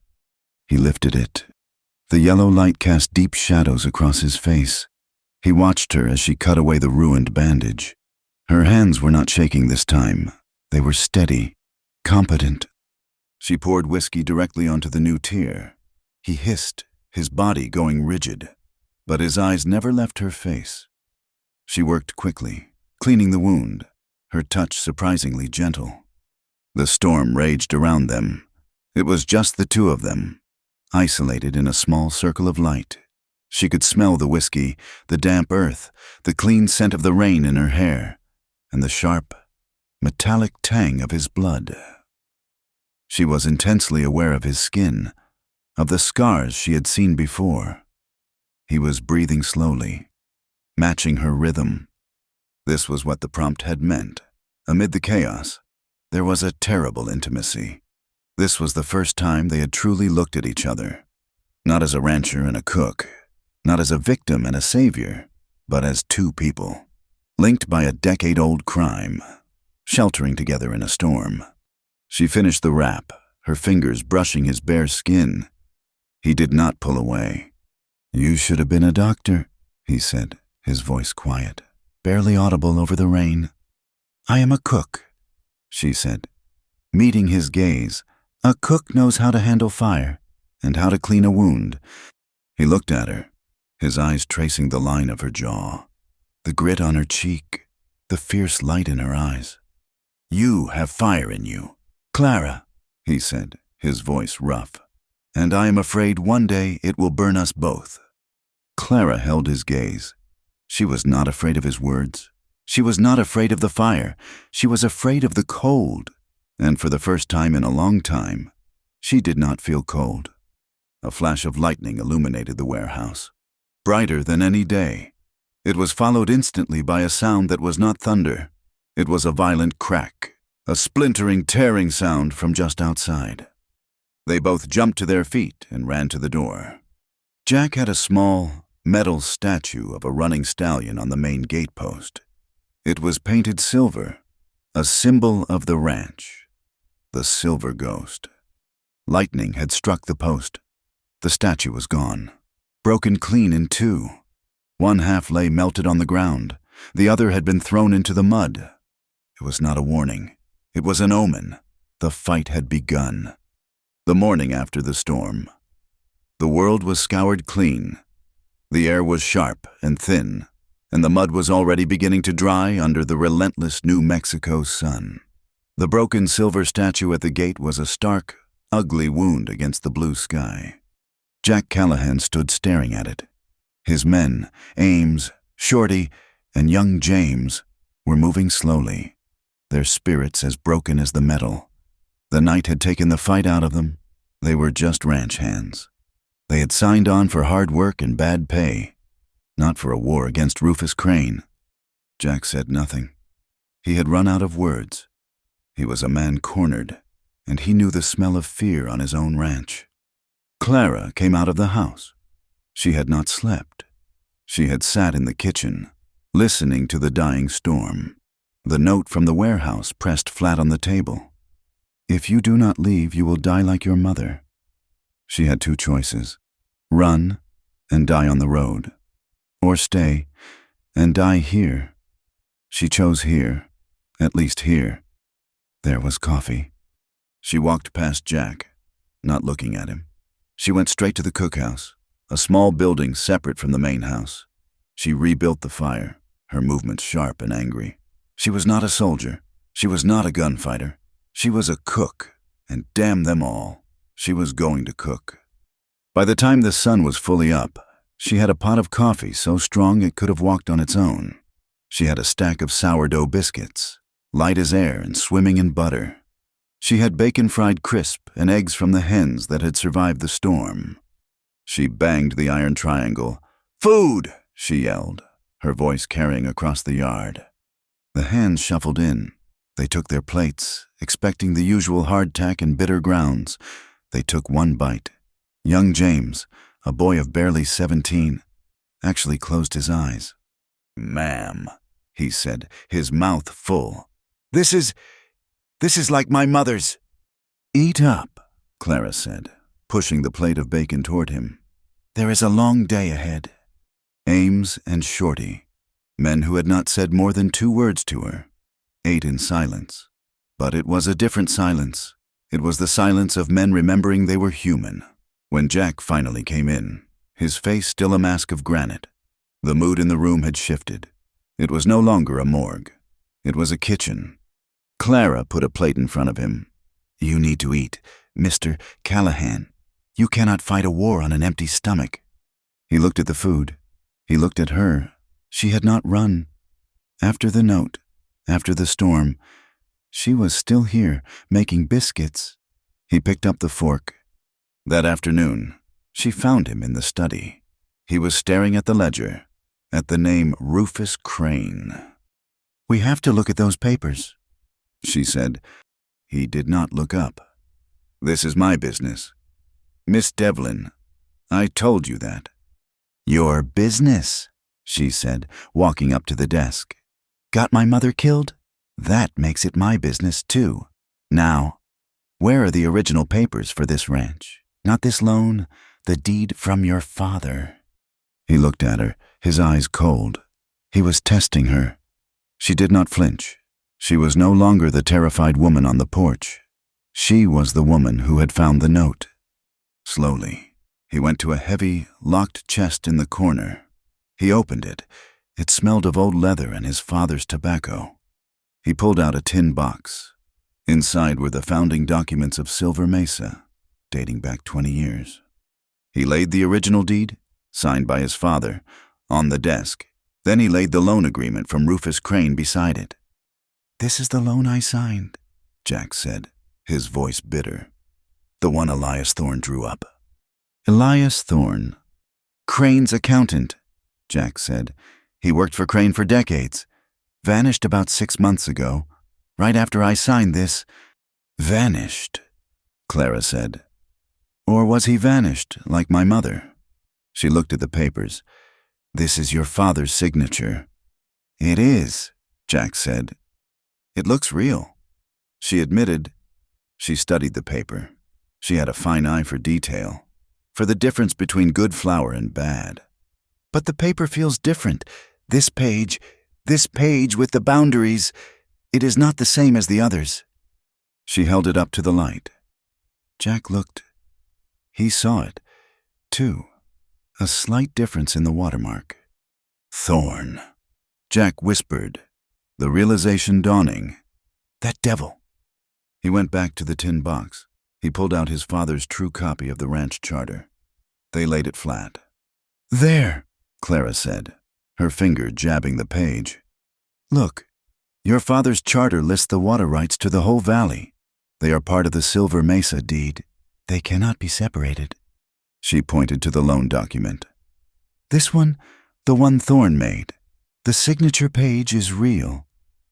He lifted it. The yellow light cast deep shadows across his face. He watched her as she cut away the ruined bandage. Her hands were not shaking this time. They were steady, competent. She poured whiskey directly onto the new tear. He hissed, his body going rigid, but his eyes never left her face. She worked quickly, cleaning the wound, her touch surprisingly gentle. The storm raged around them. It was just the two of them, isolated in a small circle of light. She could smell the whiskey, the damp earth, the clean scent of the rain in her hair, and the sharp, metallic tang of his blood. She was intensely aware of his skin, of the scars she had seen before. He was breathing slowly, matching her rhythm. This was what the prompt had meant. Amid the chaos, there was a terrible intimacy. This was the first time they had truly looked at each other, not as a rancher and a cook, not as a victim and a savior, but as two people, linked by a decade-old crime, sheltering together in a storm. She finished the wrap, her fingers brushing his bare skin. He did not pull away. "You should have been a doctor," he said, his voice quiet, barely audible over the rain. "I am a cook," she said. Meeting his gaze, a cook knows how to handle fire and how to clean a wound. He looked at her, his eyes tracing the line of her jaw, the grit on her cheek, the fierce light in her eyes. "You have fire in you, Clara," he said, his voice rough, "and I am afraid one day it will burn us both." Clara held his gaze. She was not afraid of his words. She was not afraid of the fire. She was afraid of the cold, and for the first time in a long time, she did not feel cold. A flash of lightning illuminated the warehouse, brighter than any day. It was followed instantly by a sound that was not thunder. It was a violent crack, a splintering, tearing sound from just outside. They both jumped to their feet and ran to the door. Jack had a small, metal statue of a running stallion on the main gate post. It was painted silver, a symbol of the ranch, the Silver Ghost. Lightning had struck the post. The statue was gone, broken clean in two. One half lay melted on the ground. The other had been thrown into the mud. It was not a warning. It was an omen. The fight had begun. The morning after the storm. The world was scoured clean. The air was sharp and thin, and the mud was already beginning to dry under the relentless New Mexico sun. The broken silver statue at the gate was a stark, ugly wound against the blue sky. Jack Callahan stood staring at it. His men, Ames, Shorty, and young James, were moving slowly, their spirits as broken as the metal. The night had taken the fight out of them. They were just ranch hands. They had signed on for hard work and bad pay, not for a war against Rufus Crane. Jack said nothing. He had run out of words. He was a man cornered, and he knew the smell of fear on his own ranch. Clara came out of the house. She had not slept. She had sat in the kitchen, listening to the dying storm. The note from the warehouse pressed flat on the table. "If you do not leave, you will die like your mother." She had two choices: run and die on the road, or stay and die here. She chose here, at least here. There was coffee. She walked past Jack, not looking at him. She went straight to the cookhouse, a small building separate from the main house. She rebuilt the fire, her movements sharp and angry. She was not a soldier. She was not a gunfighter. She was a cook, and damn them all, she was going to cook. By the time the sun was fully up, she had a pot of coffee so strong it could have walked on its own. She had a stack of sourdough biscuits, light as air and swimming in butter. She had bacon fried crisp and eggs from the hens that had survived the storm. She banged the iron triangle. "Food!" she yelled, her voice carrying across the yard. The hands shuffled in. They took their plates, expecting the usual hardtack and bitter grounds. They took one bite. Young James, a boy of barely 17, actually closed his eyes. "Ma'am," he said, his mouth full. This is like my mother's." "Eat up," Clara said, pushing the plate of bacon toward him. "There is a long day ahead." Ames and Shorty, men who had not said more than 2 words to her, ate in silence. But it was a different silence. It was the silence of men remembering they were human. When Jack finally came in, his face still a mask of granite, the mood in the room had shifted. It was no longer a morgue. It was a kitchen. Clara put a plate in front of him. "You need to eat, Mr. Callahan. You cannot fight a war on an empty stomach." He looked at the food. He looked at her. She had not run. After the note, after the storm, she was still here, making biscuits. He picked up the fork. That afternoon, she found him in the study. He was staring at the ledger, at the name Rufus Crane. "We have to look at those papers," she said. He did not look up. "This is my business. Miss Devlin, I told you that." "Your business," she said, walking up to the desk. "Got my mother killed? That makes it my business, too. Now, where are the original papers for this ranch? Not this loan, the deed from your father." He looked at her, his eyes cold. He was testing her. She did not flinch. She was no longer the terrified woman on the porch. She was the woman who had found the note. Slowly, he went to a heavy, locked chest in the corner. He opened it. It smelled of old leather and his father's tobacco. He pulled out a tin box. Inside were the founding documents of Silver Mesa, dating back 20 years. He laid the original deed, signed by his father, on the desk. Then he laid the loan agreement from Rufus Crane beside it. "This is the loan I signed," Jack said, his voice bitter. "The one Elias Thorne drew up." Elias Thorne. "Crane's accountant," Jack said. "He worked for Crane for decades. Vanished about 6 months ago, right after I signed this." "Vanished," Clara said. "Or was he vanished, like my mother?" She looked at the papers. "This is your father's signature." "It is," Jack said. "It looks real." She admitted. She studied the paper. She had a fine eye for detail, for the difference between good flour and bad. "But the paper feels different. This page with the boundaries, it is not the same as the others." She held it up to the light. Jack looked. He saw it, too. A slight difference in the watermark. "Thorne," Jack whispered, the realization dawning. "That devil." He went back to the tin box. He pulled out his father's true copy of the ranch charter. They laid it flat. "There," Clara said, her finger jabbing the page. "Look, your father's charter lists the water rights to the whole valley. They are part of the Silver Mesa deed. They cannot be separated." She pointed to the loan document. "This one, the one Thorne made. The signature page is real,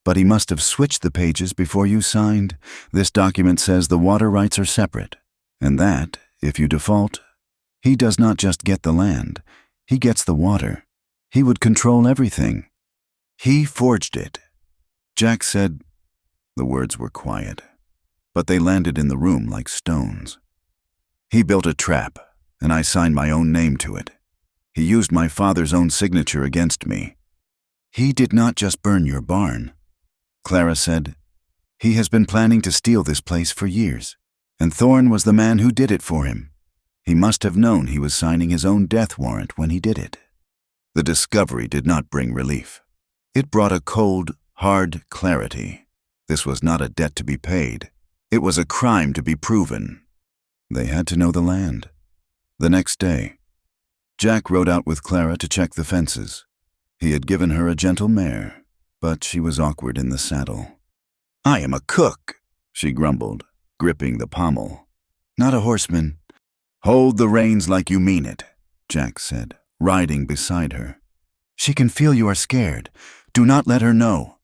but he must have switched the pages before you signed. This document says the water rights are separate, and that, if you default, he does not just get the land, he gets the water. He would control everything. He forged it." Jack said. The words were quiet, but they landed in the room like stones. "He built a trap, and I signed my own name to it. He used my father's own signature against me." "He did not just burn your barn," Clara said. "He has been planning to steal this place for years, and Thorne was the man who did it for him. He must have known he was signing his own death warrant when he did it." The discovery did not bring relief. It brought a cold, hard clarity. This was not a debt to be paid. It was a crime to be proven. They had to know the land. The next day, Jack rode out with Clara to check the fences. He had given her a gentle mare, but she was awkward in the saddle. "I am a cook," she grumbled, gripping the pommel. "Not a horseman." "Hold the reins like you mean it," Jack said, riding beside her. "She can feel you are scared. Do not let her know."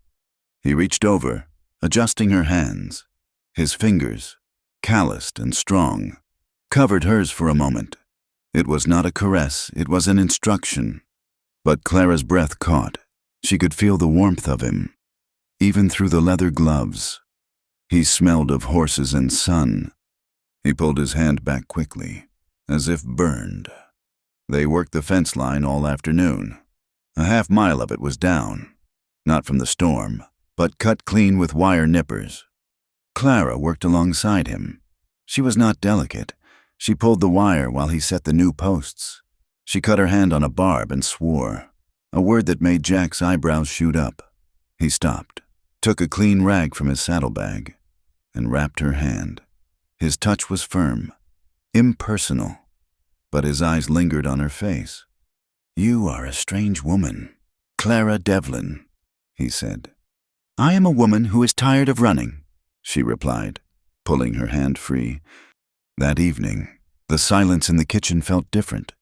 He reached over, adjusting her hands. His fingers, calloused and strong, covered hers for a moment. It was not a caress, it was an instruction. But Clara's breath caught. She could feel the warmth of him, even through the leather gloves. He smelled of horses and sun. He pulled his hand back quickly, as if burned. They worked the fence line all afternoon. A half-mile of it was down, not from the storm, but cut clean with wire nippers. Clara worked alongside him. She was not delicate. She pulled the wire while he set the new posts. She cut her hand on a barb and swore, a word that made Jack's eyebrows shoot up. He stopped, took a clean rag from his saddlebag, and wrapped her hand. His touch was firm, impersonal, but his eyes lingered on her face. "You are a strange woman, Clara Devlin," he said. "I am a woman who is tired of running," she replied, pulling her hand free. That evening, the silence in the kitchen felt different.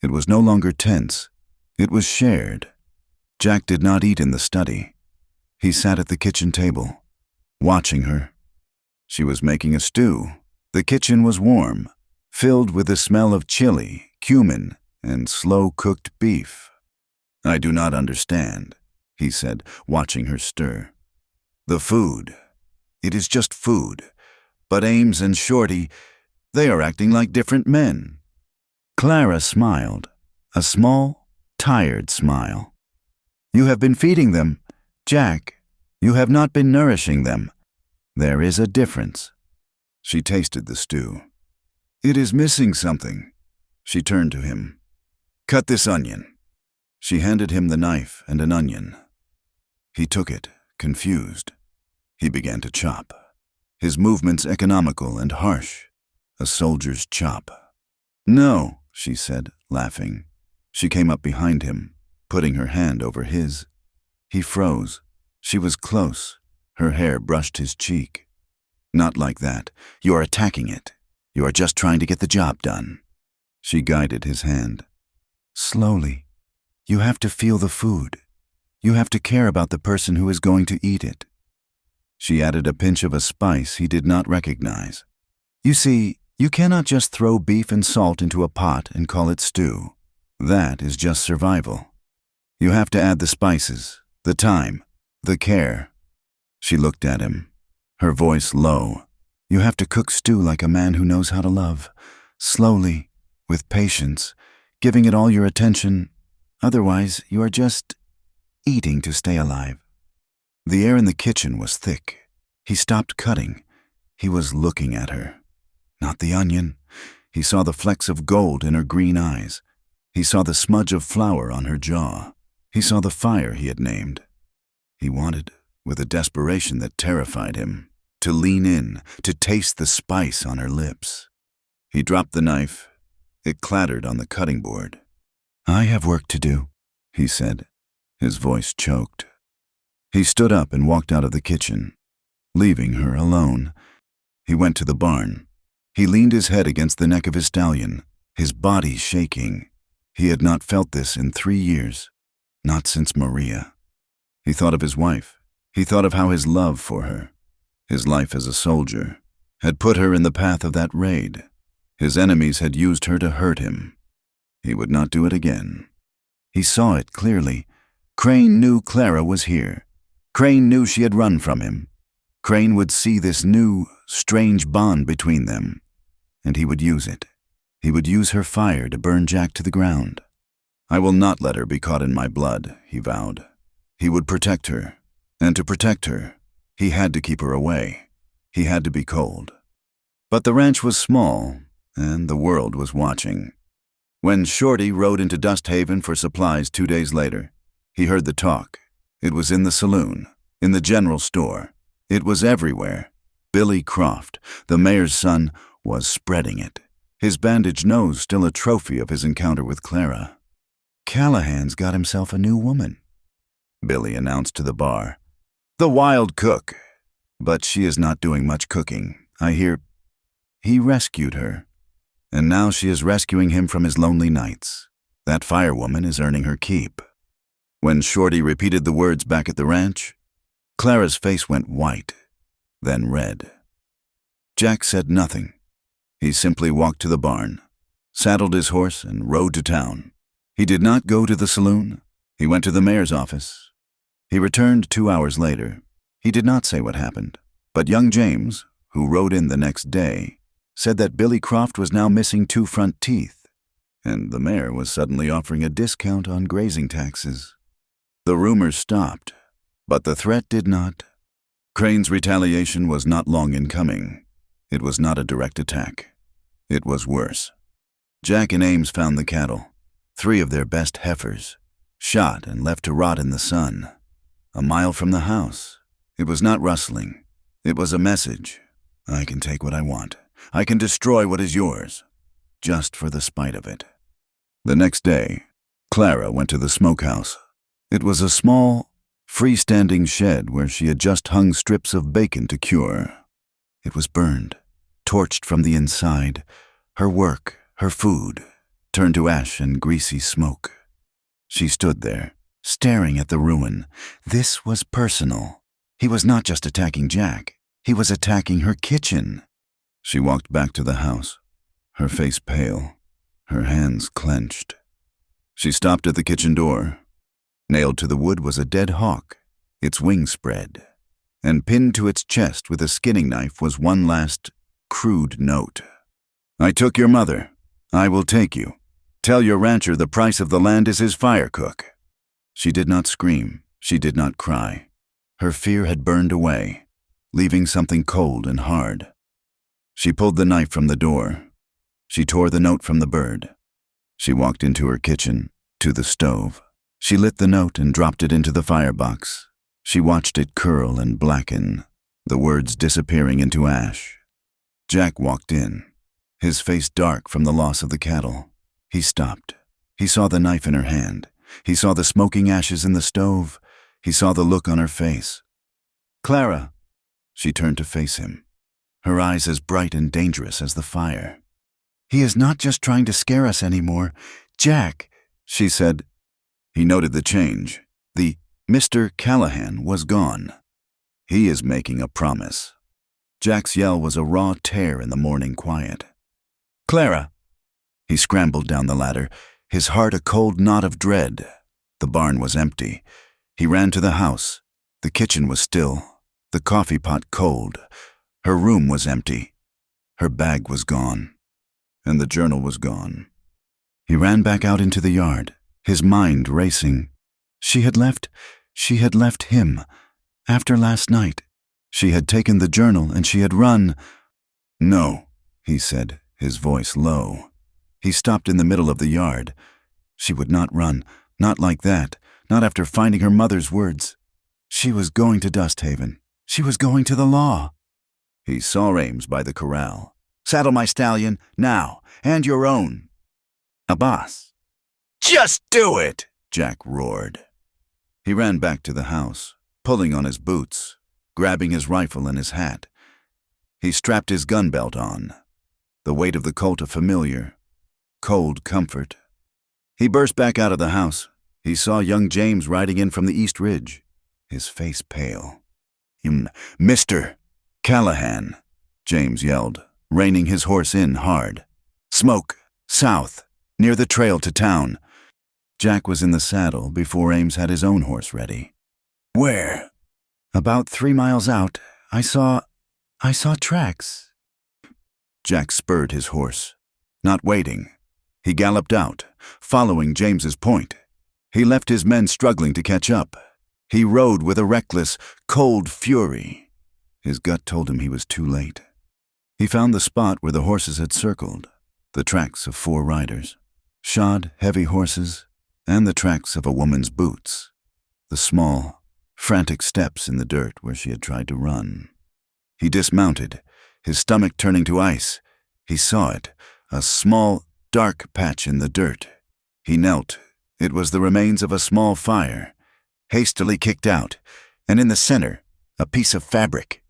It was no longer tense. It was shared. Jack did not eat in the study. He sat at the kitchen table, watching her. She was making a stew. The kitchen was warm, filled with the smell of chili, cumin, and slow-cooked beef. "I do not understand," he said, watching her stir. "The food. It is just food. But Ames and Shorty, they are acting like different men." Clara smiled, a small, tired smile. "You have been feeding them, Jack. You have not been nourishing them. There is a difference." She tasted the stew. "It is missing something." She turned to him. "Cut this onion." She handed him the knife and an onion. He took it, confused. He began to chop. His movements economical and harsh. A soldier's chop. "No," she said, laughing. She came up behind him, putting her hand over his. He froze. She was close. Her hair brushed his cheek. "Not like that. You are attacking it. You are just trying to get the job done." She guided his hand. "Slowly. You have to feel the food. You have to care about the person who is going to eat it." She added a pinch of a spice he did not recognize. "You see, you cannot just throw beef and salt into a pot and call it stew. That is just survival. You have to add the spices, the time, the care." She looked at him, her voice low. "You have to cook stew like a man who knows how to love, slowly, with patience, giving it all your attention. Otherwise, you are just eating to stay alive." The air in the kitchen was thick. He stopped cutting. He was looking at her. Not the onion. He saw the flecks of gold in her green eyes. He saw the smudge of flour on her jaw. He saw the fire he had named. He wanted, with a desperation that terrified him, to lean in, to taste the spice on her lips. He dropped the knife. It clattered on the cutting board. "I have work to do," he said. His voice choked. He stood up and walked out of the kitchen, leaving her alone. He went to the barn. He leaned his head against the neck of his stallion, his body shaking. He had not felt this in 3 years, not since Maria. He thought of his wife. He thought of how his love for her, his life as a soldier, had put her in the path of that raid. His enemies had used her to hurt him. He would not do it again. He saw it clearly. Crane knew Clara was here. Crane knew she had run from him. Crane would see this new, strange bond between them, and he would use it. He would use her fire to burn Jack to the ground. "I will not let her be caught in my blood," he vowed. He would protect her, and to protect her, he had to keep her away. He had to be cold. But the ranch was small, and the world was watching. When Shorty rode into Dust Haven for supplies 2 days later, he heard the talk. It was in the saloon, in the general store. It was everywhere. Billy Croft, the mayor's son, was spreading it, his bandaged nose still a trophy of his encounter with Clara. "Callahan's got himself a new woman," Billy announced to the bar. "The wild cook. But she is not doing much cooking, I hear. He rescued her, and now she is rescuing him from his lonely nights. That firewoman is earning her keep." When Shorty repeated the words back at the ranch, Clara's face went white, then red. Jack said nothing. He simply walked to the barn, saddled his horse, and rode to town. He did not go to the saloon. He went to the mayor's office. He returned 2 hours later. He did not say what happened, but young James, who rode in the next day, said that Billy Croft was now missing 2 front teeth, and the mayor was suddenly offering a discount on grazing taxes. The rumors stopped, but the threat did not. Crane's retaliation was not long in coming. It was not a direct attack. It was worse. Jack and Ames found the cattle, 3 of their best heifers, shot and left to rot in the sun. A mile from the house. It was not rustling. It was a message. I can take what I want. I can destroy what is yours, just for the spite of it. The next day, Clara went to the smokehouse. It was a small, freestanding shed where she had just hung strips of bacon to cure. It was burned, torched from the inside. Her work, her food, turned to ash and greasy smoke. She stood there, staring at the ruin. This was personal. He was not just attacking Jack. He was attacking her kitchen. She walked back to the house, her face pale, her hands clenched. She stopped at the kitchen door. Nailed to the wood was a dead hawk, its wings spread, and pinned to its chest with a skinning knife was one last, crude note. "I took your mother. I will take you. Tell your rancher the price of the land is his fire cook." She did not scream. She did not cry. Her fear had burned away, leaving something cold and hard. She pulled the knife from the door. She tore the note from the bird. She walked into her kitchen, to the stove. She lit the note and dropped it into the firebox. She watched it curl and blacken, the words disappearing into ash. Jack walked in, his face dark from the loss of the cattle. He stopped. He saw the knife in her hand. He saw the smoking ashes in the stove. He saw the look on her face. "Clara." She turned to face him, her eyes as bright and dangerous as the fire. "He is not just trying to scare us anymore. Jack," she said. He noted the change. The Mr. Callahan was gone. "He is making a promise." Jack's yell was a raw tear in the morning quiet. "Clara." He scrambled down the ladder, his heart a cold knot of dread. The barn was empty. He ran to the house. The kitchen was still, the coffee pot cold. Her room was empty. Her bag was gone. And the journal was gone. He ran back out into the yard, his mind racing. She had left him. After last night, she had taken the journal and she had run. "No," he said, his voice low. He stopped in the middle of the yard. She would not run, not like that, not after finding her mother's words. She was going to Dusthaven. She was going to the law. He saw Ames by the corral. "Saddle my stallion, now, and your own." "Abbas." "Just do it," Jack roared. He ran back to the house, pulling on his boots, grabbing his rifle and his hat. He strapped his gun belt on, the weight of the Colt a familiar, cold comfort. He burst back out of the house. He saw young James riding in from the East Ridge, his face pale. "Mr. Callahan," James yelled, reining his horse in hard. "Smoke, south, near the trail to town." Jack was in the saddle before Ames had his own horse ready. "Where?" "About 3 miles out. I saw tracks." Jack spurred his horse, not waiting. He galloped out, following James's point. He left his men struggling to catch up. He rode with a reckless, cold fury. His gut told him he was too late. He found the spot where the horses had circled, the tracks of 4 riders, shod, heavy horses, and the tracks of a woman's boots, the small, frantic steps in the dirt where she had tried to run. He dismounted, his stomach turning to ice. He saw it, a small, dark patch in the dirt. He knelt. It was the remains of a small fire, hastily kicked out, and in the center, a piece of fabric.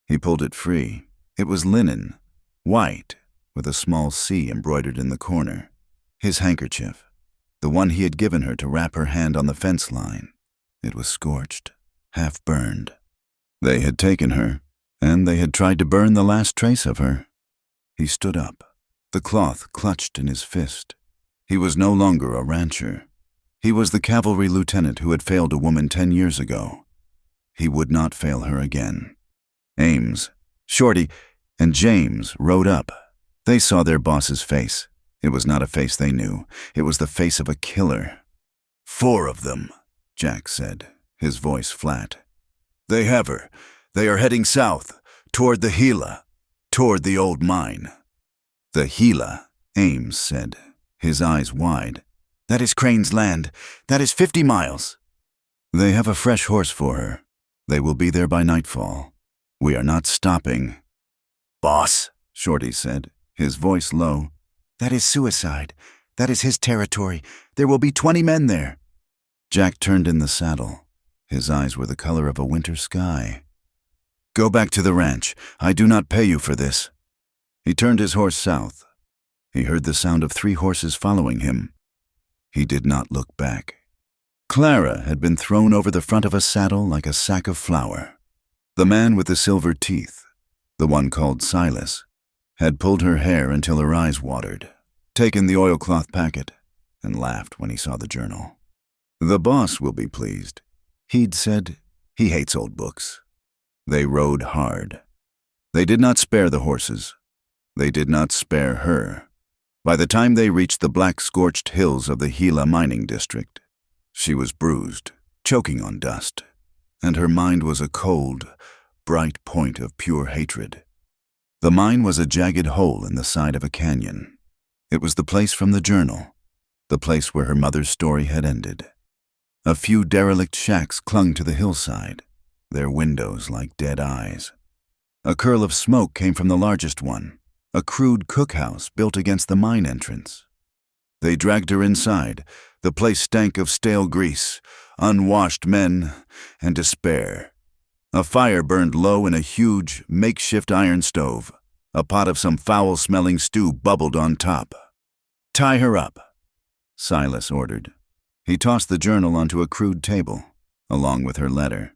He pulled it free. It was linen, white, with a small C embroidered in the corner. His handkerchief, the one he had given her to wrap her hand on the fence line. It was scorched, half burned. They had taken her, and they had tried to burn the last trace of her. He stood up, the cloth clutched in his fist. He was no longer a rancher. He was the cavalry lieutenant who had failed a woman 10 years ago. He would not fail her again. Ames, Shorty, and James rode up. They saw their boss's face. It was not a face they knew. It was the face of a killer. 4 of them, Jack said, his voice flat. "They have her. They are heading south, toward the Gila, toward the old mine." "The Gila," Ames said, his eyes wide. "That is Crane's land. That is 50 miles. "They have a fresh horse for her. They will be there by nightfall. We are not stopping." "Boss," Shorty said, his voice low. "That is suicide. That is his territory. There will be 20 men there." Jack turned in the saddle. His eyes were the color of a winter sky. "Go back to the ranch. I do not pay you for this." He turned his horse south. He heard the sound of 3 horses following him. He did not look back. Clara had been thrown over the front of a saddle like a sack of flour. The man with the silver teeth, the one called Silas, had pulled her hair until her eyes watered, taken the oilcloth packet, and laughed when he saw the journal. "The boss will be pleased," he'd said. "He hates old books." They rode hard. They did not spare the horses. They did not spare her. By the time they reached the black-scorched hills of the Gila mining district, she was bruised, choking on dust, and her mind was a cold, bright point of pure hatred. The mine was a jagged hole in the side of a canyon. It was the place from the journal, the place where her mother's story had ended. A few derelict shacks clung to the hillside, their windows like dead eyes. A curl of smoke came from the largest one, a crude cookhouse built against the mine entrance. They dragged her inside. The place stank of stale grease, unwashed men, and despair. A fire burned low in a huge, makeshift iron stove. A pot of some foul-smelling stew bubbled on top. "Tie her up," Silas ordered. He tossed the journal onto a crude table, along with her letter.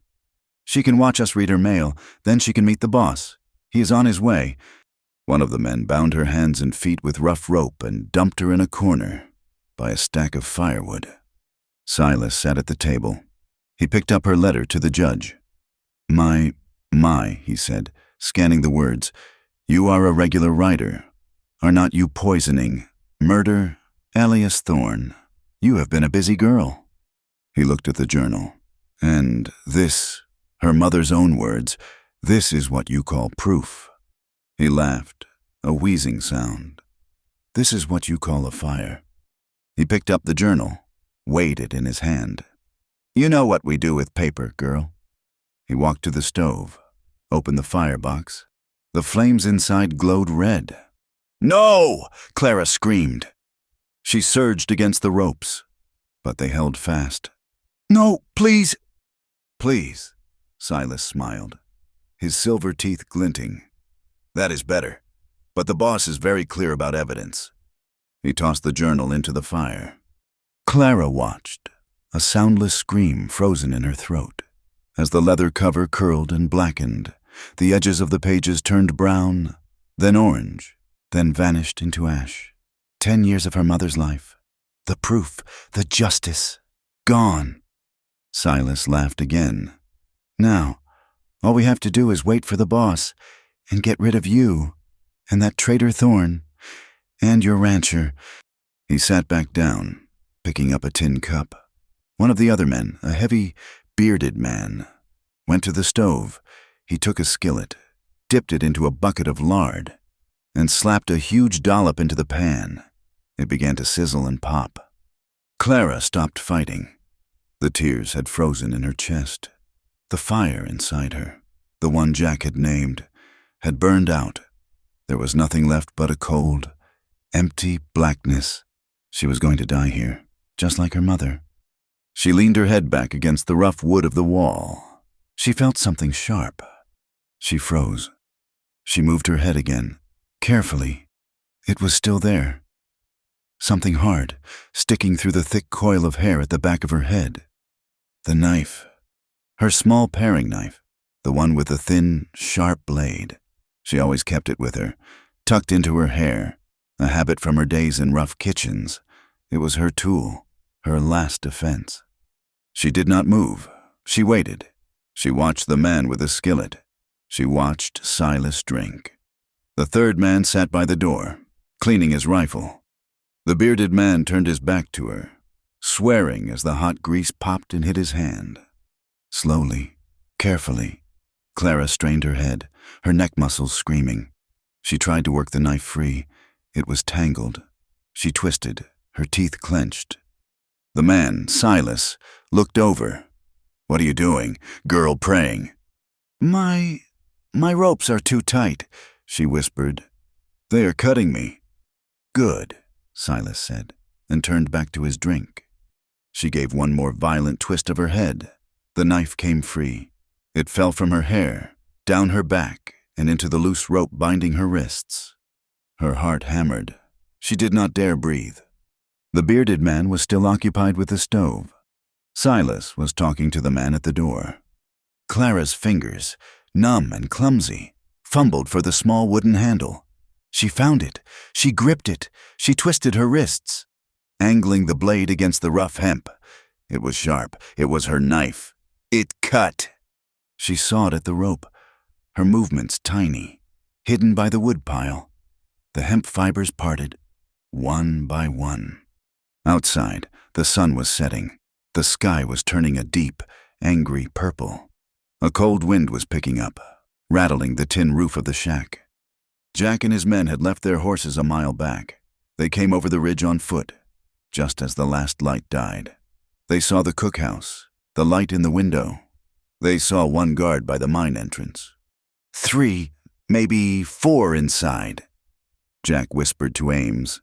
"She can watch us read her mail, then she can meet the boss. He is on his way." One of the men bound her hands and feet with rough rope and dumped her in a corner by a stack of firewood. Silas sat at the table. He picked up her letter to the judge. My, he said, scanning the words. "You are a regular writer. Are not you poisoning? Murder, alias Thorne. You have been a busy girl." He looked at the journal. "And this, her mother's own words, this is what you call proof." He laughed, a wheezing sound. "This is what you call a fire." He picked up the journal, weighed it in his hand. "You know what we do with paper, girl." He walked to the stove, opened the firebox. The flames inside glowed red. "No!" Clara screamed. She surged against the ropes, but they held fast. "No, please." "Please," Silas smiled, his silver teeth glinting. "That is better, but the boss is very clear about evidence." He tossed the journal into the fire. Clara watched, a soundless scream frozen in her throat. As the leather cover curled and blackened, the edges of the pages turned brown, then orange, then vanished into ash. 10 years of her mother's life. The proof, the justice, gone. Silas laughed again. "Now, all we have to do is wait for the boss and get rid of you and that traitor Thorne and your rancher." He sat back down, picking up a tin cup. One of the other men, a heavy, bearded man, went to the stove. He took a skillet, dipped it into a bucket of lard, and slapped a huge dollop into the pan. It began to sizzle and pop. Clara stopped fighting. The tears had frozen in her chest. The fire inside her, the one Jack had named, had burned out. There was nothing left but a cold, empty blackness. She was going to die here, just like her mother. She leaned her head back against the rough wood of the wall. She felt something sharp. She froze. She moved her head again, carefully. It was still there. Something hard, sticking through the thick coil of hair at the back of her head. The knife. Her small paring knife, the one with the thin, sharp blade. She always kept it with her, tucked into her hair, a habit from her days in rough kitchens. It was her tool, her last defense. She did not move. She waited. She watched the man with the skillet. She watched Silas drink. The third man sat by the door, cleaning his rifle. The bearded man turned his back to her, swearing as the hot grease popped and hit his hand. Slowly, carefully, Clara strained her head, her neck muscles screaming. She tried to work the knife free. It was tangled. She twisted, her teeth clenched. The man, Silas, looked over. "What are you doing, girl praying?" My ropes are too tight," she whispered. "They are cutting me." "Good," Silas said, and turned back to his drink. She gave one more violent twist of her head. The knife came free. It fell from her hair, down her back, and into the loose rope binding her wrists. Her heart hammered. She did not dare breathe. The bearded man was still occupied with the stove. Silas was talking to the man at the door. Clara's fingers, numb and clumsy, fumbled for the small wooden handle. She found it. She gripped it. She twisted her wrists, angling the blade against the rough hemp. It was sharp. It was her knife. It cut. She sawed at the rope, her movements tiny, hidden by the woodpile. The hemp fibers parted. one by one. Outside, the sun was setting. The sky was turning a deep, angry purple. A cold wind was picking up, rattling the tin roof of the shack. Jack and his men had left their horses a mile back. They came over the ridge on foot, just as the last light died. They saw the cookhouse, the light in the window. They saw one guard by the mine entrance. 3, maybe 4 inside. Jack whispered to Ames.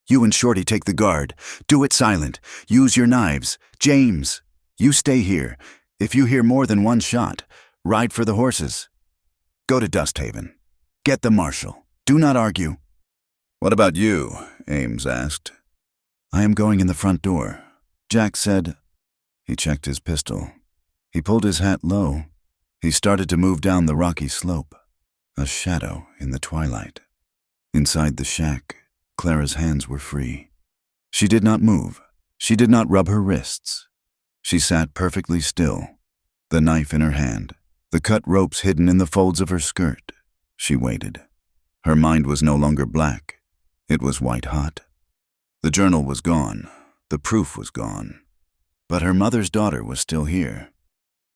You and Shorty take the guard. Do it silent. Use your knives. James, you stay here. If you hear more than one shot, ride for the horses. Go to Dusthaven. Get the marshal. Do not argue. What about you? Ames asked. I am going in the front door. Jack said. He checked his pistol. He pulled his hat low. He started to move down the rocky slope, a shadow in the twilight. Inside the shack, Clara's hands were free. She did not move. She did not rub her wrists. She sat perfectly still, the knife in her hand, the cut ropes hidden in the folds of her skirt. She waited. Her mind was no longer black. It was white-hot. The journal was gone. The proof was gone. But her mother's daughter was still here.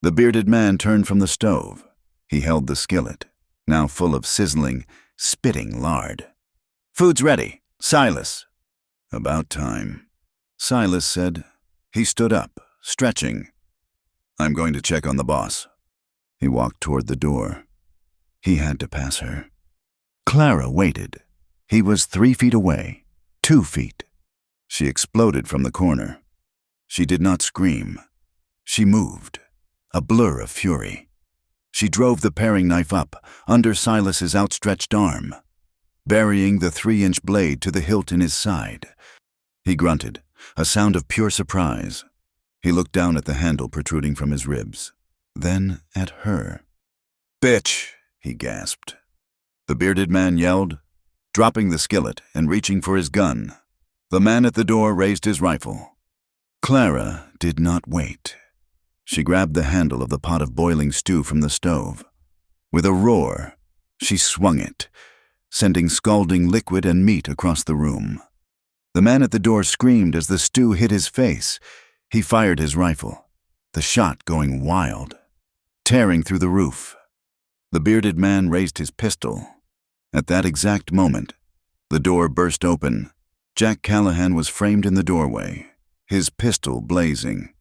The bearded man turned from the stove. He held the skillet, now full of sizzling, spitting lard. Food's ready. Silas. About time. Silas said. He stood up, stretching. I'm going to check on the boss. He walked toward the door. He had to pass her. Clara waited. He was 3 feet away, 2 feet. She exploded from the corner. She did not scream. She moved, a blur of fury. She drove the paring knife up, under Silas's outstretched arm, burying the 3-inch blade to the hilt in his side. He grunted, a sound of pure surprise. He looked down at the handle protruding from his ribs, then at her. Bitch, he gasped. The bearded man yelled, dropping the skillet and reaching for his gun. The man at the door raised his rifle. Clara did not wait. She grabbed the handle of the pot of boiling stew from the stove. With a roar, she swung it, sending scalding liquid and meat across the room. The man at the door screamed as the stew hit his face. He fired his rifle, the shot going wild, tearing through the roof. The bearded man raised his pistol. At that exact moment, the door burst open. Jack Callahan was framed in the doorway, his pistol blazing.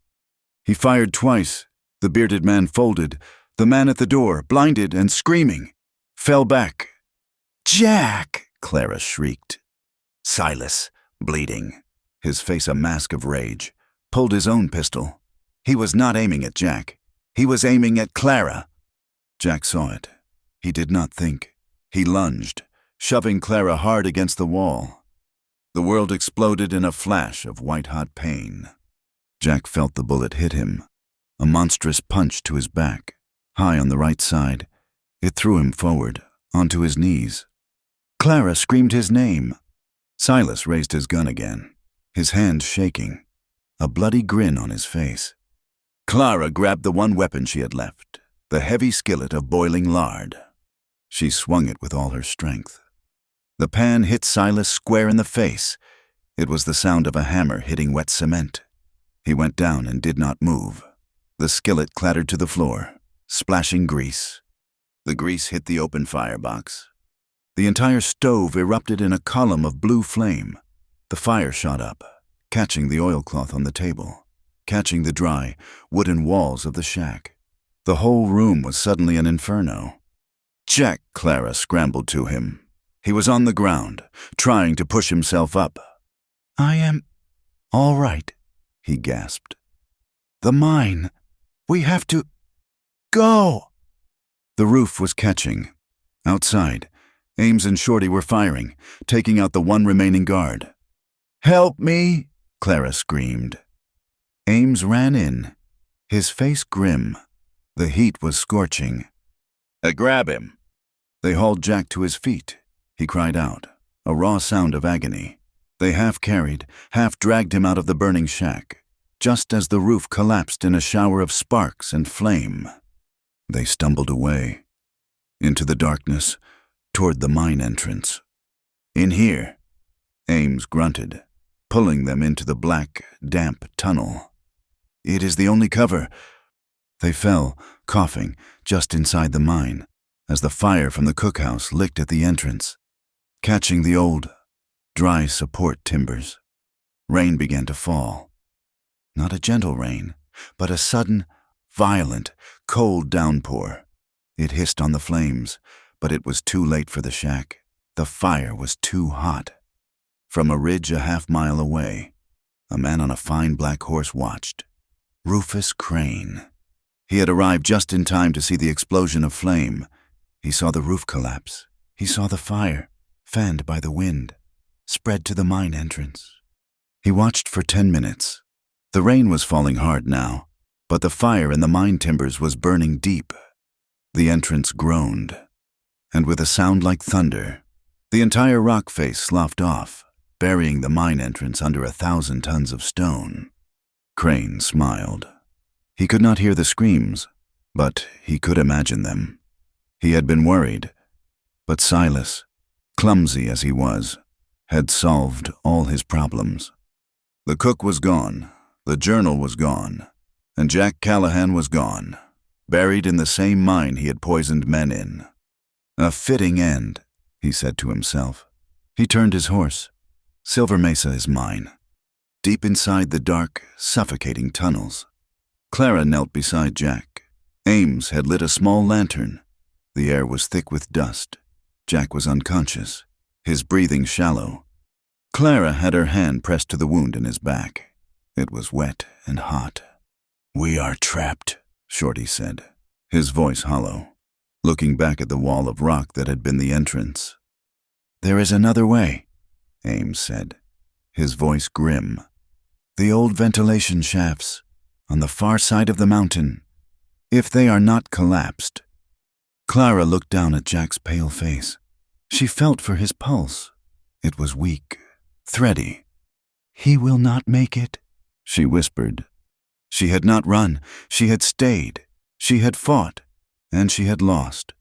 He fired twice. The bearded man folded. The man at the door, blinded and screaming, fell back. Jack! Clara shrieked. Silas, bleeding, his face a mask of rage, pulled his own pistol. He was not aiming at Jack. He was aiming at Clara. Jack saw it. He did not think. He lunged, shoving Clara hard against the wall. The world exploded in a flash of white-hot pain. Jack felt the bullet hit him, a monstrous punch to his back, high on the right side. It threw him forward, onto his knees. Clara screamed his name. Silas raised his gun again, his hands shaking, a bloody grin on his face. Clara grabbed the one weapon she had left, the heavy skillet of boiling lard. She swung it with all her strength. The pan hit Silas square in the face. It was the sound of a hammer hitting wet cement. He went down and did not move. The skillet clattered to the floor, splashing grease. The grease hit the open firebox. The entire stove erupted in a column of blue flame. The fire shot up, catching the oilcloth on the table, catching the dry, wooden walls of the shack. The whole room was suddenly an inferno. Jack, Clara scrambled to him. He was on the ground, trying to push himself up. I am all right, he gasped. The mine. We have to go. The roof was catching. Outside, Ames and Shorty were firing, taking out the one remaining guard. Help me, Clara screamed. Ames ran in, his face grim. The heat was scorching. Grab him. They hauled Jack to his feet. He cried out, a raw sound of agony. They half-carried, half-dragged him out of the burning shack, just as the roof collapsed in a shower of sparks and flame. They stumbled away, into the darkness, toward the mine entrance. In here, Ames grunted, pulling them into the black, damp tunnel. "It is the only cover." They fell, coughing, just inside the mine, as the fire from the cookhouse licked at the entrance, catching the old, dry support timbers. Rain began to fall. Not a gentle rain, but a sudden, violent, cold downpour. It hissed on the flames, but it was too late for the shack. The fire was too hot. From a ridge a half-mile away, a man on a fine black horse watched. Rufus Crane. He had arrived just in time to see the explosion of flame. He saw the roof collapse. He saw the fire, fanned by the wind, spread to the mine entrance. He watched for 10 minutes. The rain was falling hard now, but the fire in the mine timbers was burning deep. The entrance groaned, and with a sound like thunder, the entire rock face sloughed off, burying the mine entrance under 1,000 tons of stone. Crane smiled. He could not hear the screams, but he could imagine them. He had been worried, but Silas, clumsy as he was, had solved all his problems. The cook was gone, the journal was gone, and Jack Callahan was gone, buried in the same mine he had poisoned men in. A fitting end, he said to himself. He turned his horse. Silver Mesa is mine. Deep inside the dark, suffocating tunnels. Clara knelt beside Jack. Ames had lit a small lantern. The air was thick with dust. Jack was unconscious, his breathing shallow. Clara had her hand pressed to the wound in his back. It was wet and hot. "We are trapped," Shorty said, his voice hollow, looking back at the wall of rock that had been the entrance. "There is another way," Ames said, his voice grim. "The old ventilation shafts, on the far side of the mountain, if they are not collapsed." Clara looked down at Jack's pale face. She felt for his pulse. It was weak, thready. "He will not make it," she whispered. She had not run. She had stayed. She had fought, and she had lost.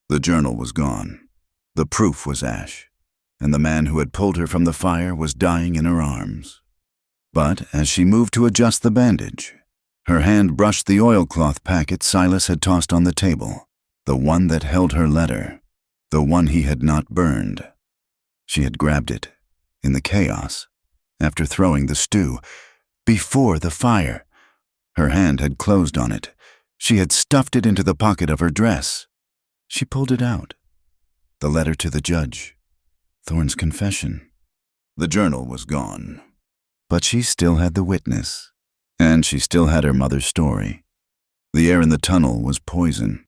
The journal was gone. The proof was ash, and the man who had pulled her from the fire was dying in her arms. But as she moved to adjust the bandage, her hand brushed the oilcloth packet Silas had tossed on the table, the one that held her letter, the one he had not burned. She had grabbed it, in the chaos, after throwing the stew, before the fire. Her hand had closed on it. She had stuffed it into the pocket of her dress. She pulled it out. The letter to the judge. Thorne's confession. The journal was gone. But she still had the witness, and she still had her mother's story. The air in the tunnel was poison.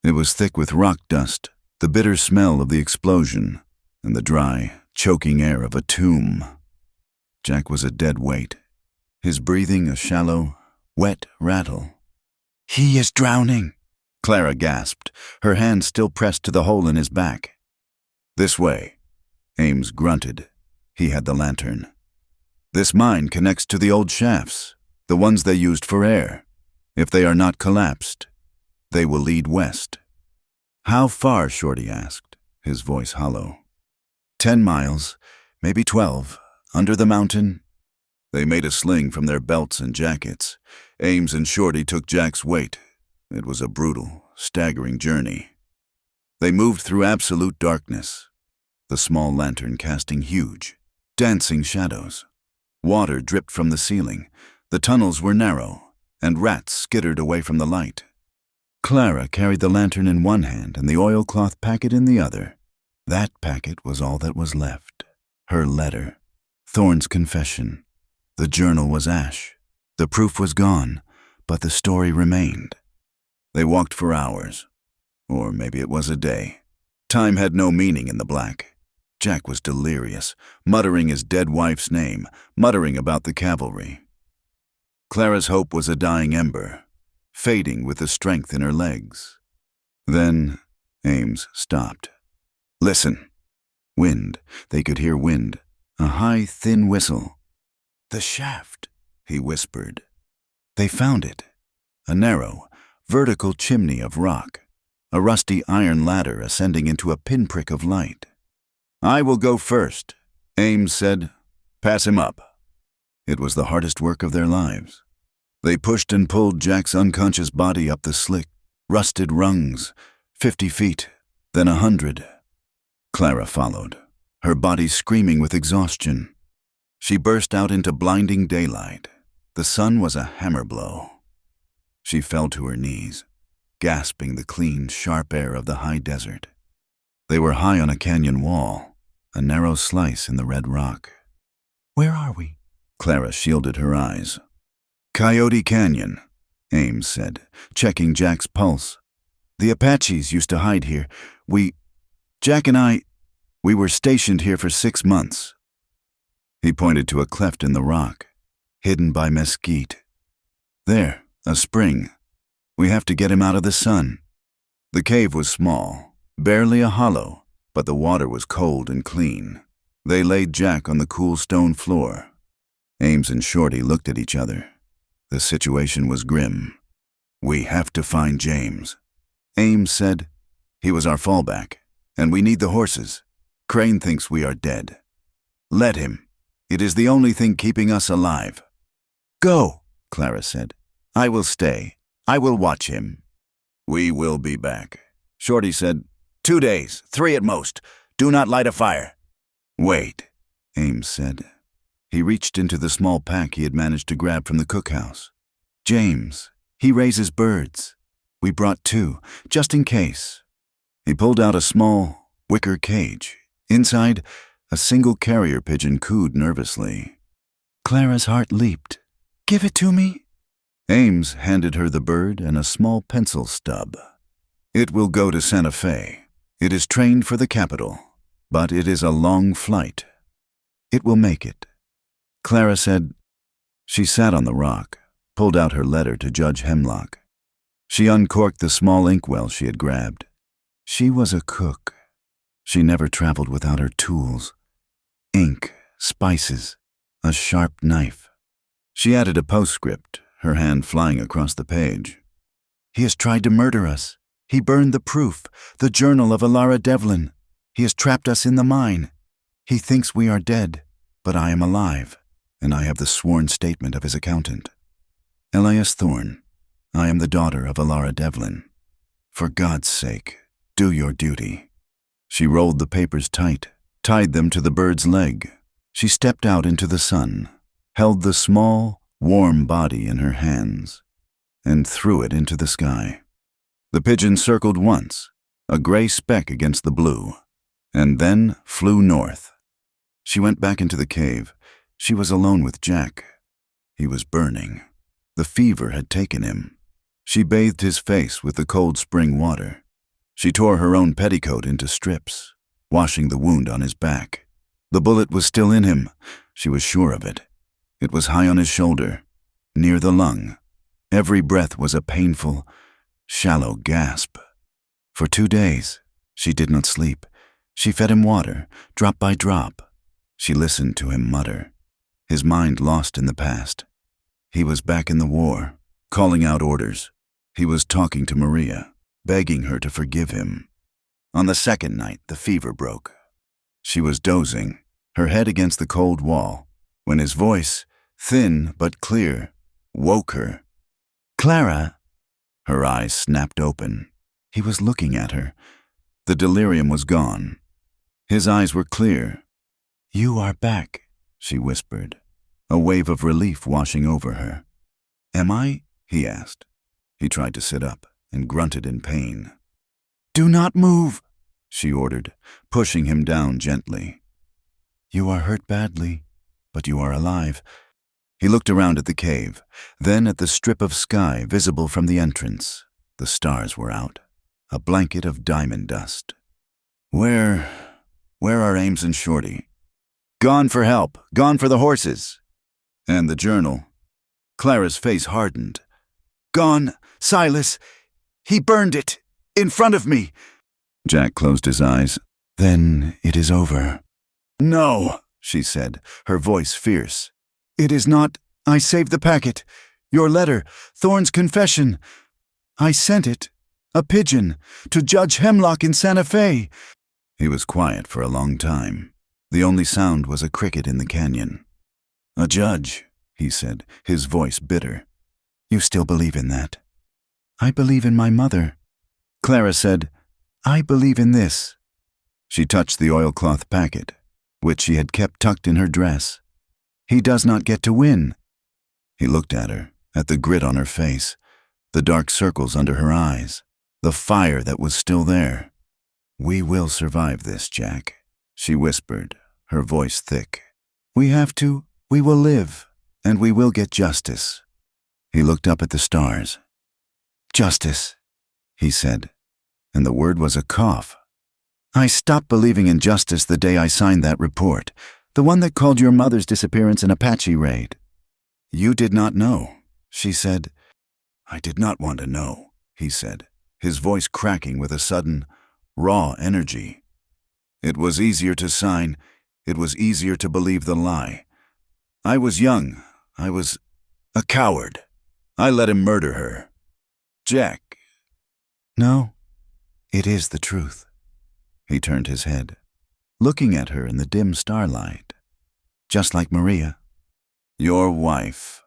It was thick with rock dust, the bitter smell of the explosion, and the dry, choking air of a tomb. Jack was a dead weight, his breathing a shallow, wet rattle. "He is drowning," Clara gasped, her hand still pressed to the hole in his back. "This way," Ames grunted. He had the lantern. "This mine connects to the old shafts, the ones they used for air. If they are not collapsed, they will lead west." "How far?" Shorty asked, his voice hollow. 10 miles, maybe 12, under the mountain." They made a sling from their belts and jackets. Ames and Shorty took Jack's weight. It was a brutal, staggering journey. They moved through absolute darkness, the small lantern casting huge, dancing shadows. Water dripped from the ceiling. The tunnels were narrow, and rats skittered away from the light. Clara carried the lantern in one hand and the oilcloth packet in the other. That packet was all that was left. Her letter. Thorne's confession. The journal was ash. The proof was gone, but the story remained. They walked for hours, or maybe it was a day. Time had no meaning in the black. Jack was delirious, muttering his dead wife's name, muttering about the cavalry. Clara's hope was a dying ember, fading with the strength in her legs. Then Ames stopped. "Listen." Wind. They could hear wind. A high, thin whistle. "The shaft," he whispered. They found it. A narrow, vertical chimney of rock. A rusty iron ladder ascending into a pinprick of light. "I will go first," Ames said, "Pass him up." It was the hardest work of their lives. They pushed and pulled Jack's unconscious body up the slick, rusted rungs, 50 feet, then 100. Clara followed, her body screaming with exhaustion. She burst out into blinding daylight. The sun was a hammer blow. She fell to her knees, gasping the clean, sharp air of the high desert. They were high on a canyon wall, a narrow slice in the red rock. "Where are we?" Clara shielded her eyes. "Coyote Canyon," Ames said, checking Jack's pulse. "The Apaches used to hide here. Jack and I, we were stationed here for 6 months." He pointed to a cleft in the rock, hidden by mesquite. "There, a spring. We have to get him out of the sun." The cave was small, barely a hollow, but the water was cold and clean. They laid Jack on the cool stone floor. Ames and Shorty looked at each other. The situation was grim. "We have to find James," Ames said. "He was our fallback, and we need the horses. Crane thinks we are dead. Let him. It is the only thing keeping us alive." "Go," Clara said. "I will stay. I will watch him." "We will be back," Shorty said. 2 days, 3 at most. Do not light a fire." "Wait," Ames said. He reached into the small pack he had managed to grab from the cookhouse. "James, he raises birds. We brought 2, just in case." He pulled out a small, wicker cage. Inside, a single carrier pigeon cooed nervously. Clara's heart leaped. "Give it to me." Ames handed her the bird and a small pencil stub. "It will go to Santa Fe. It is trained for the capital, but it is a long flight. It will make it." Clara said. She sat on the rock, pulled out her letter to Judge Hemlock. She uncorked the small inkwell she had grabbed. She was a cook. She never traveled without her tools. Ink, spices, a sharp knife. She added a postscript, her hand flying across the page. "He has tried to murder us. He burned the proof, the journal of Alara Devlin. He has trapped us in the mine. He thinks we are dead, but I am alive, and I have the sworn statement of his accountant. Elias Thorne, I am the daughter of Alara Devlin. For God's sake, do your duty." She rolled the papers tight, tied them to the bird's leg. She stepped out into the sun, held the small, warm body in her hands, and threw it into the sky. The pigeon circled once, a gray speck against the blue, and then flew north. She went back into the cave. She was alone with Jack. He was burning. The fever had taken him. She bathed his face with the cold spring water. She tore her own petticoat into strips, washing the wound on his back. The bullet was still in him. She was sure of it. It was high on his shoulder, near the lung. Every breath was a painful, shallow gasp. For 2 days, she did not sleep. She fed him water, drop by drop. She listened to him mutter, his mind lost in the past. He was back in the war, calling out orders. He was talking to Maria, begging her to forgive him. On the second night, the fever broke. She was dozing, her head against the cold wall, when his voice, thin but clear, woke her. "Clara!" Her eyes snapped open. He was looking at her. The delirium was gone. His eyes were clear. "You are back," she whispered, a wave of relief washing over her. "Am I?" he asked. He tried to sit up and grunted in pain. "Do not move," she ordered, pushing him down gently. "You are hurt badly, but you are alive." He looked around at the cave, then at the strip of sky visible from the entrance. The stars were out, a blanket of diamond dust. Where are Ames and Shorty?" "Gone for help, gone for the horses." "And the journal?" Clara's face hardened. "Gone, Silas. He burned it, in front of me." Jack closed his eyes. "Then it is over." "No," she said, her voice fierce. "It is not. I saved the packet. Your letter, Thorne's confession. I sent it, a pigeon, to Judge Hemlock in Santa Fe." He was quiet for a long time. The only sound was a cricket in the canyon. "A judge," he said, his voice bitter. "You still believe in that?" "I believe in my mother." Clara said, "I believe in this." She touched the oilcloth packet, which she had kept tucked in her dress. "He does not get to win." He looked at her, at the grit on her face, the dark circles under her eyes, the fire that was still there. "We will survive this, Jack," she whispered, her voice thick. "We have to. We will live, and we will get justice." He looked up at the stars. "Justice," he said, and the word was a cough. "I stopped believing in justice the day I signed that report, the one that called your mother's disappearance an Apache raid." "You did not know," she said. "I did not want to know," he said, his voice cracking with a sudden, raw energy. "It was easier to sign. It was easier to believe the lie. I was young. I was a coward. I let him murder her. Jack." "No, it is the truth." He turned his head, looking at her in the dim starlight. "Just like Maria." "Your wife.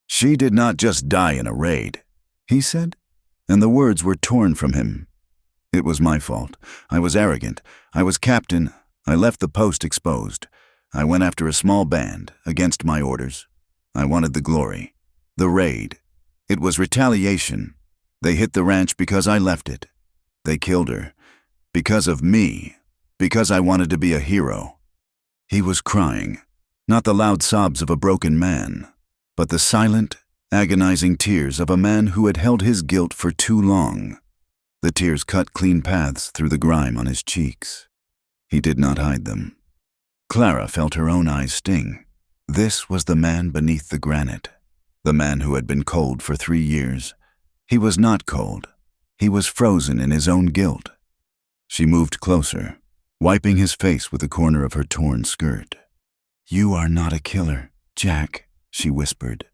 She did not just die in a raid," he said, and the words were torn from him. "It was my fault. I was arrogant. I was captain. I left the post exposed. I went after a small band, against my orders. I wanted the glory. The raid. It was retaliation. They hit the ranch because I left it. They killed her. Because of me. Because I wanted to be a hero." He was crying, not the loud sobs of a broken man, but the silent, agonizing tears of a man who had held his guilt for too long. The tears cut clean paths through the grime on his cheeks. He did not hide them. Clara felt her own eyes sting. This was the man beneath the granite, the man who had been cold for 3 years. He was not cold. He was frozen in his own guilt. She moved closer, wiping his face with the corner of her torn skirt. "You are not a killer, Jack," she whispered.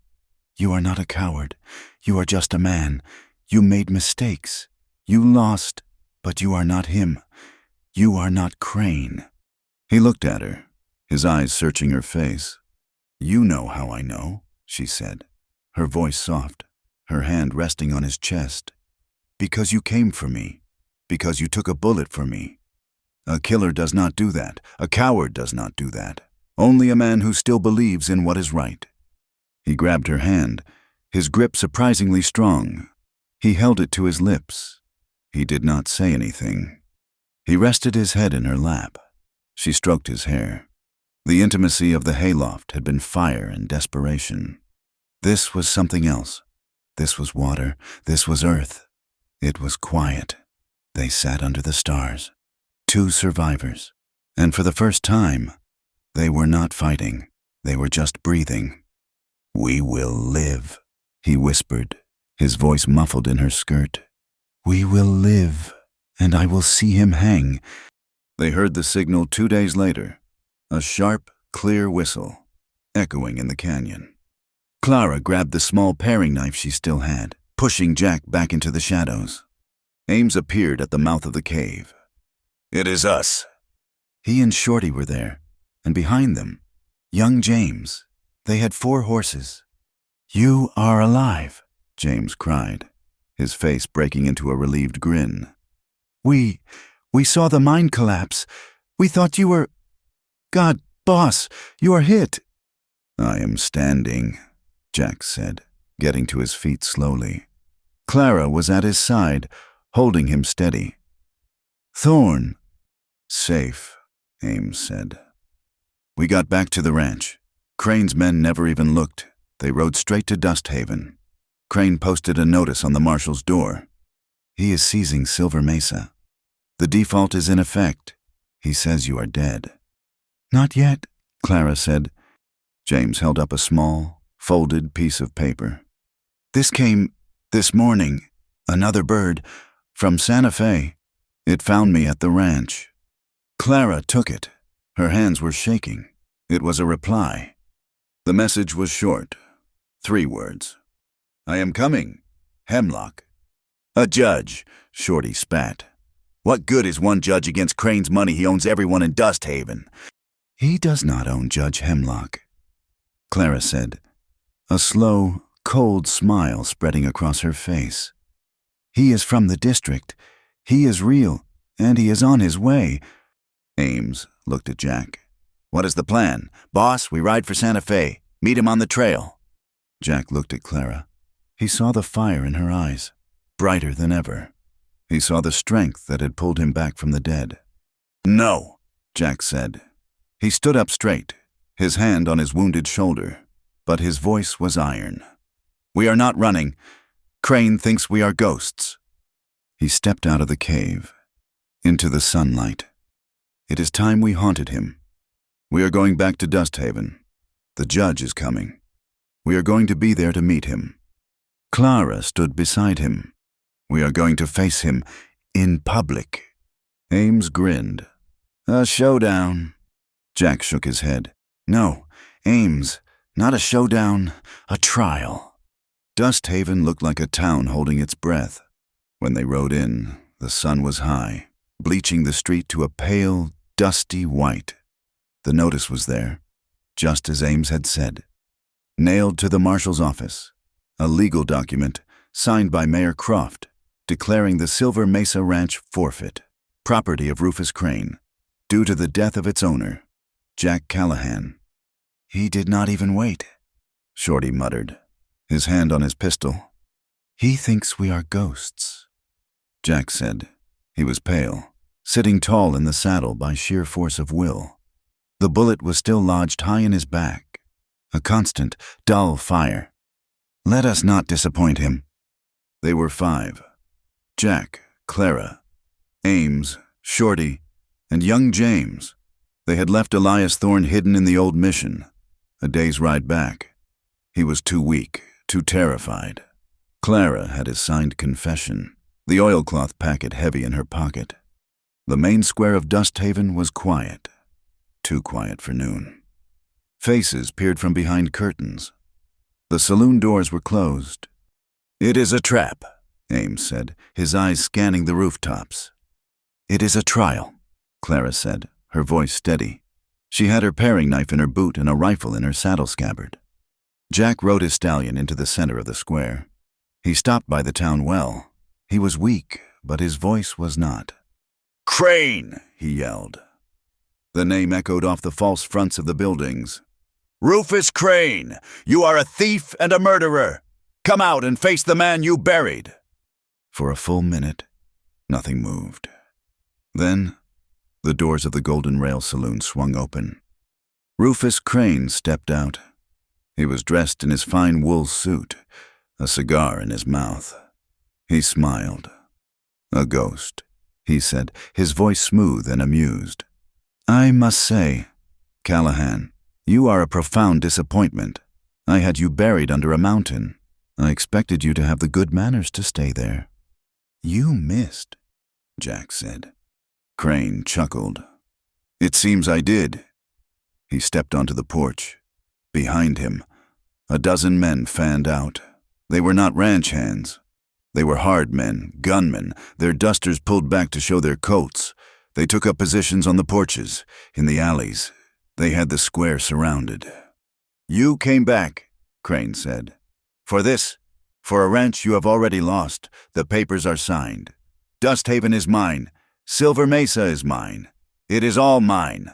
"You are not a coward. You are just a man. You made mistakes. You lost, but you are not him. You are not Crane." He looked at her, his eyes searching her face. "You know how I know," she said, her voice soft, her hand resting on his chest. "Because you came for me. Because you took a bullet for me. A killer does not do that. A coward does not do that. Only a man who still believes in what is right." He grabbed her hand, his grip surprisingly strong. He held it to his lips. He did not say anything. He rested his head in her lap. She stroked his hair. The intimacy of the hayloft had been fire and desperation. This was something else. This was water. This was earth. It was quiet. They sat under the stars. 2 survivors. And for the first time, they were not fighting. They were just breathing. "We will live," he whispered, his voice muffled in her skirt. "We will live, and I will see him hang." They heard the signal 2 days later, a sharp, clear whistle, echoing in the canyon. Clara grabbed the small paring knife she still had, pushing Jack back into the shadows. Ames appeared at the mouth of the cave. "It is us." He and Shorty were there, and behind them, young James. They had 4 horses. "You are alive," James cried, his face breaking into a relieved grin. We saw the mine collapse. We thought you were... God, boss, you are hit." "I am standing," Jack said, getting to his feet slowly. Clara was at his side, holding him steady. "Thorne." "Safe," Ames said. "We got back to the ranch. Crane's men never even looked. They rode straight to Dust Haven. Crane posted a notice on the marshal's door. He is seizing Silver Mesa. The default is in effect. He says you are dead." "Not yet," Clara said. James held up a small, folded piece of paper. "This came this morning. Another bird. From Santa Fe. It found me at the ranch." Clara took it. Her hands were shaking. It was a reply. The message was short. 3 words. "I am coming. Hemlock." "A judge," Shorty spat. "What good is one judge against Crane's money? He owns everyone in Dust Haven." He does not own Judge Hemlock, Clara said, a slow, cold smile spreading across her face. He is from the district. He is real, and he is on his way. Ames looked at Jack. What is the plan? Boss, we ride for Santa Fe. Meet him on the trail. Jack looked at Clara. He saw the fire in her eyes, brighter than ever. He saw the strength that had pulled him back from the dead. No, Jack said. He stood up straight, his hand on his wounded shoulder, but his voice was iron. We are not running. Crane thinks we are ghosts. He stepped out of the cave, into the sunlight. It is time we haunted him. We are going back to Dust Haven. The judge is coming. We are going to be there to meet him. Clara stood beside him. We are going to face him in public. Ames grinned. A showdown. Jack shook his head. No, Ames, not a showdown, a trial. Dust Haven looked like a town holding its breath. When they rode in, the sun was high, bleaching the street to a pale, dusty white. The notice was there, just as Ames had said. Nailed to the marshal's office, a legal document signed by Mayor Croft, declaring the Silver Mesa Ranch forfeit, property of Rufus Crane, due to the death of its owner, Jack Callahan. He did not even wait, Shorty muttered, his hand on his pistol. He thinks we are ghosts, Jack said. He was pale, sitting tall in the saddle by sheer force of will. The bullet was still lodged high in his back, a constant, dull fire. Let us not disappoint him. They were 5. Jack, Clara, Ames, Shorty, and young James. They had left Elias Thorne hidden in the old mission, a day's ride back. He was too weak, too terrified. Clara had his signed confession, the oilcloth packet heavy in her pocket. The main square of Dust Haven was quiet, too quiet for noon. Faces peered from behind curtains. The saloon doors were closed. It is a trap, Ames said, his eyes scanning the rooftops. It is a trial, Clara said, her voice steady. She had her paring knife in her boot and a rifle in her saddle scabbard. Jack rode his stallion into the center of the square. He stopped by the town well. He was weak, but his voice was not. Crane, he yelled. The name echoed off the false fronts of the buildings. Rufus Crane, you are a thief and a murderer. Come out and face the man you buried. For a full minute, nothing moved. Then, the doors of the Golden Rail Saloon swung open. Rufus Crane stepped out. He was dressed in his fine wool suit, a cigar in his mouth. He smiled. A ghost, he said, his voice smooth and amused. I must say, Callahan, you are a profound disappointment. I had you buried under a mountain. I expected you to have the good manners to stay there. You missed, Jack said. Crane chuckled. It seems I did. He stepped onto the porch. Behind him, a dozen men fanned out. They were not ranch hands. They were hard men, gunmen, their dusters pulled back to show their coats. They took up positions on the porches, in the alleys. They had the square surrounded. You came back, Crane said. For this, for a ranch you have already lost, the papers are signed. Dust Haven is mine. Silver Mesa is mine. It is all mine.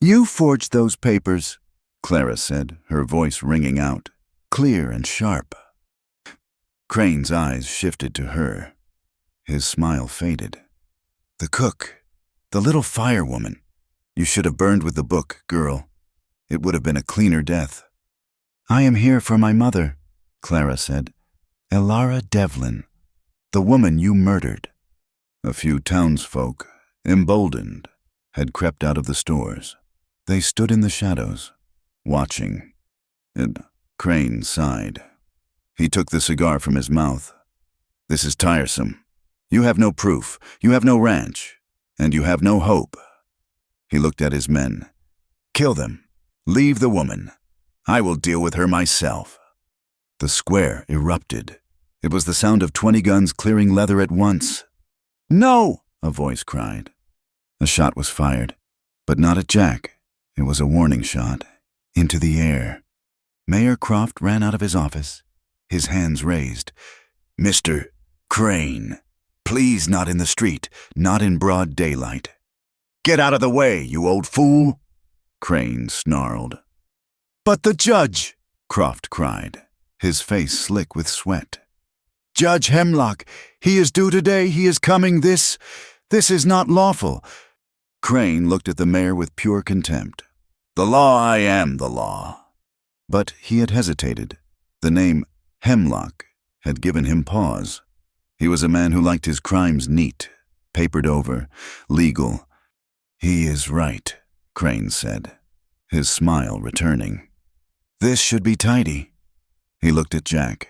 You forged those papers, Clara said, her voice ringing out, clear and sharp. Crane's eyes shifted to her. His smile faded. The cook, the little firewoman. You should have burned with the book, girl. It would have been a cleaner death. I am here for my mother, Clara said. Elara Devlin, the woman you murdered. A few townsfolk, emboldened, had crept out of the stores. They stood in the shadows, watching. And Crane sighed. He took the cigar from his mouth. This is tiresome. You have no proof. You have no ranch. And you have no hope. He looked at his men. Kill them. Leave the woman. I will deal with her myself. The square erupted. It was the sound of 20 guns clearing leather at once. No! A voice cried. A shot was fired, but not at Jack. It was a warning shot, into the air. Mayor Croft ran out of his office, his hands raised. "Mr. Crane, please not in the street, not in broad daylight." "Get out of the way, you old fool!" Crane snarled. "But the judge!" Croft cried, his face slick with sweat. "Judge Hemlock, he is due today, he is coming, this is not lawful." Crane looked at the mayor with pure contempt. "The law, I am the law." But he had hesitated. The name Hemlock had given him pause. He was a man who liked his crimes neat, papered over, legal. "He is right," Crane said, his smile returning. "This should be tidy." He looked at Jack.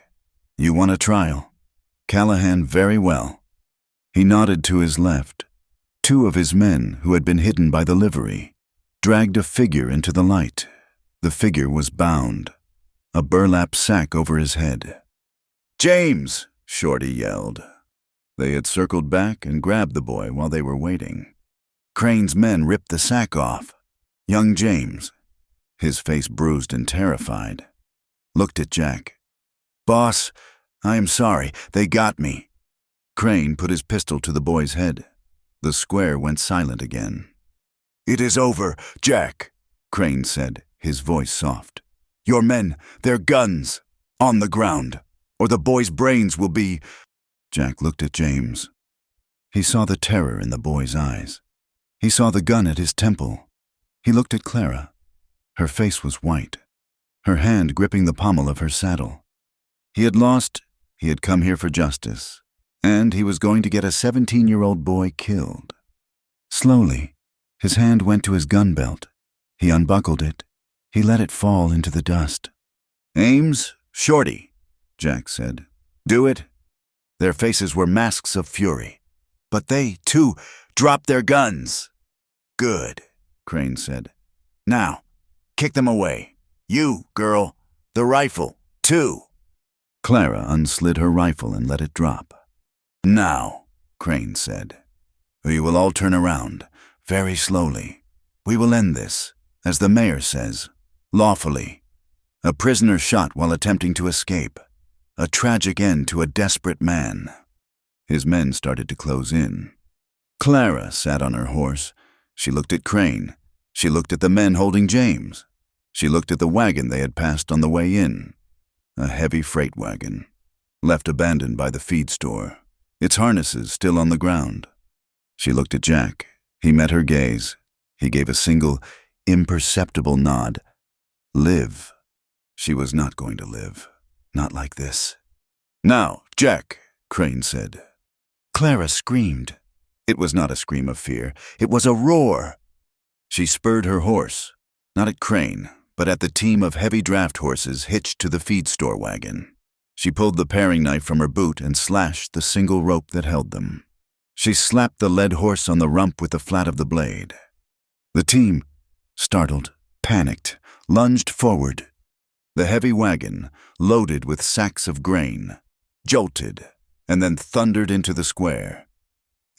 "You want a trial?" "Callahan, very well." He nodded to his left. Two of his men, who had been hidden by the livery, dragged a figure into the light. The figure was bound, a burlap sack over his head. "James!" Shorty yelled. They had circled back and grabbed the boy while they were waiting. Crane's men ripped the sack off. Young James, his face bruised and terrified, looked at Jack. "Boss, I am sorry, they got me." Crane put his pistol to the boy's head. The square went silent again. "It is over, Jack," Crane said, his voice soft. "Your men, their guns, on the ground, or the boy's brains will be—" Jack looked at James. He saw the terror in the boy's eyes. He saw the gun at his temple. He looked at Clara. Her face was white, her hand gripping the pommel of her saddle. He had lost, he had come here for justice, and he was going to get a 17-year-old boy killed. Slowly, his hand went to his gun belt. He unbuckled it. He let it fall into the dust. "Ames, Shorty," Jack said. "Do it." Their faces were masks of fury. But they, too, dropped their guns. "Good," Crane said. "Now, kick them away. You, girl, the rifle, too." Clara unslid her rifle and let it drop. "Now," Crane said, "we will all turn around, very slowly. We will end this, as the mayor says, lawfully. A prisoner shot while attempting to escape. A tragic end to a desperate man." His men started to close in. Clara sat on her horse. She looked at Crane. She looked at the men holding James. She looked at the wagon they had passed on the way in. A heavy freight wagon, left abandoned by the feed store, its harnesses still on the ground. She looked at Jack. He met her gaze. He gave a single, imperceptible nod. Live. She was not going to live. Not like this. "Now, Jack," Crane said. Clara screamed. It was not a scream of fear. It was a roar. She spurred her horse, not at Crane, but at the team of heavy draft horses hitched to the feed store wagon. She pulled the paring knife from her boot and slashed the single rope that held them. She slapped the led horse on the rump with the flat of the blade. The team, startled, panicked, lunged forward. The heavy wagon, loaded with sacks of grain, jolted and then thundered into the square,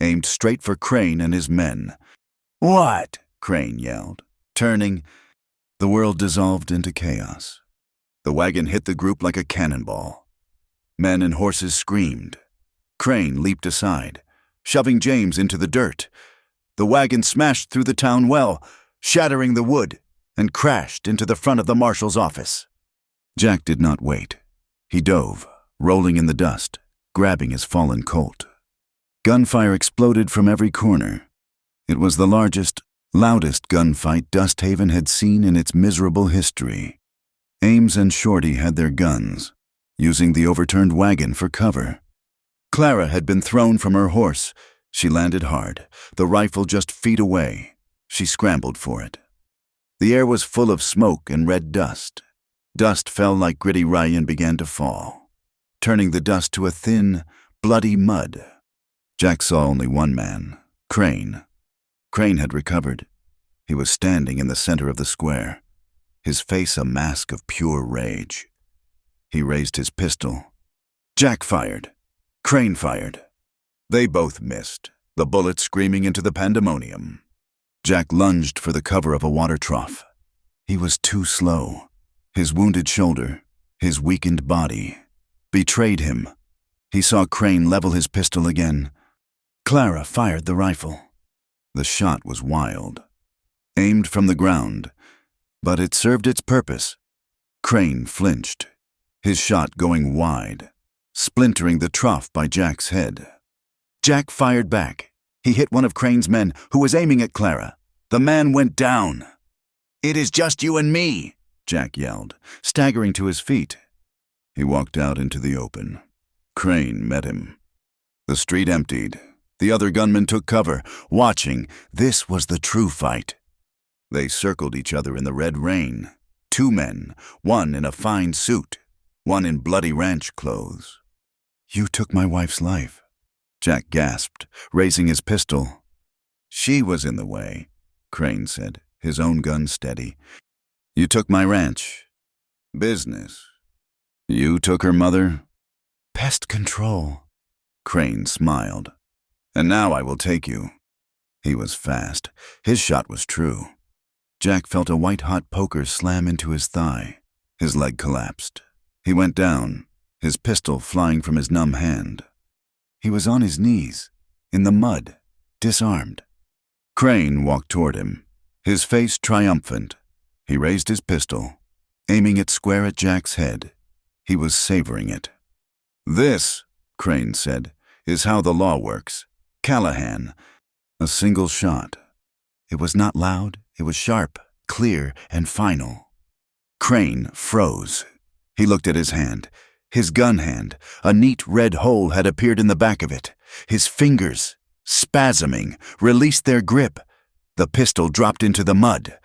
aimed straight for Crane and his men. "What?" Crane yelled, turning. The world dissolved into chaos. The wagon hit the group like a cannonball. Men and horses screamed. Crane leaped aside, shoving James into the dirt. The wagon smashed through the town well, shattering the wood, and crashed into the front of the marshal's office. Jack did not wait. He dove, rolling in the dust, grabbing his fallen colt. Gunfire exploded from every corner. It was the largest, loudest gunfight Dusthaven had seen in its miserable history. Ames and Shorty had their guns, using the overturned wagon for cover. Clara had been thrown from her horse. She landed hard, the rifle just feet away. She scrambled for it. The air was full of smoke and red dust. Dust fell like gritty rye and began to fall, turning the dust to a thin, bloody mud. Jack saw only one man, Crane. Crane had recovered. He was standing in the center of the square, his face a mask of pure rage. He raised his pistol. Jack fired. Crane fired. They both missed, the bullet screaming into the pandemonium. Jack lunged for the cover of a water trough. He was too slow. His wounded shoulder, his weakened body, betrayed him. He saw Crane level his pistol again. Clara fired the rifle. The shot was wild, aimed from the ground, but it served its purpose. Crane flinched, his shot going wide, splintering the trough by Jack's head. Jack fired back. He hit one of Crane's men, who was aiming at Clara. The man went down. "It is just you and me," Jack yelled, staggering to his feet. He walked out into the open. Crane met him. The street emptied. The other gunmen took cover, watching. This was the true fight. They circled each other in the red rain. 2 men, one in a fine suit, one in bloody ranch clothes. "You took my wife's life," Jack gasped, raising his pistol. "She was in the way," Crane said, his own gun steady. "You took my ranch. Business. You took her mother?" "Pest control." Crane smiled. "And now I will take you." He was fast. His shot was true. Jack felt a white-hot poker slam into his thigh. His leg collapsed. He went down, his pistol flying from his numb hand. He was on his knees, in the mud, disarmed. Crane walked toward him, his face triumphant. He raised his pistol, aiming it square at Jack's head. He was savoring it. "This," Crane said, "is how the law works. Callahan." A single shot. It was not loud. It was sharp, clear, and final. Crane froze. He looked at his hand. His gun hand. A neat red hole had appeared in the back of it. His fingers, spasming, released their grip. The pistol dropped into the mud.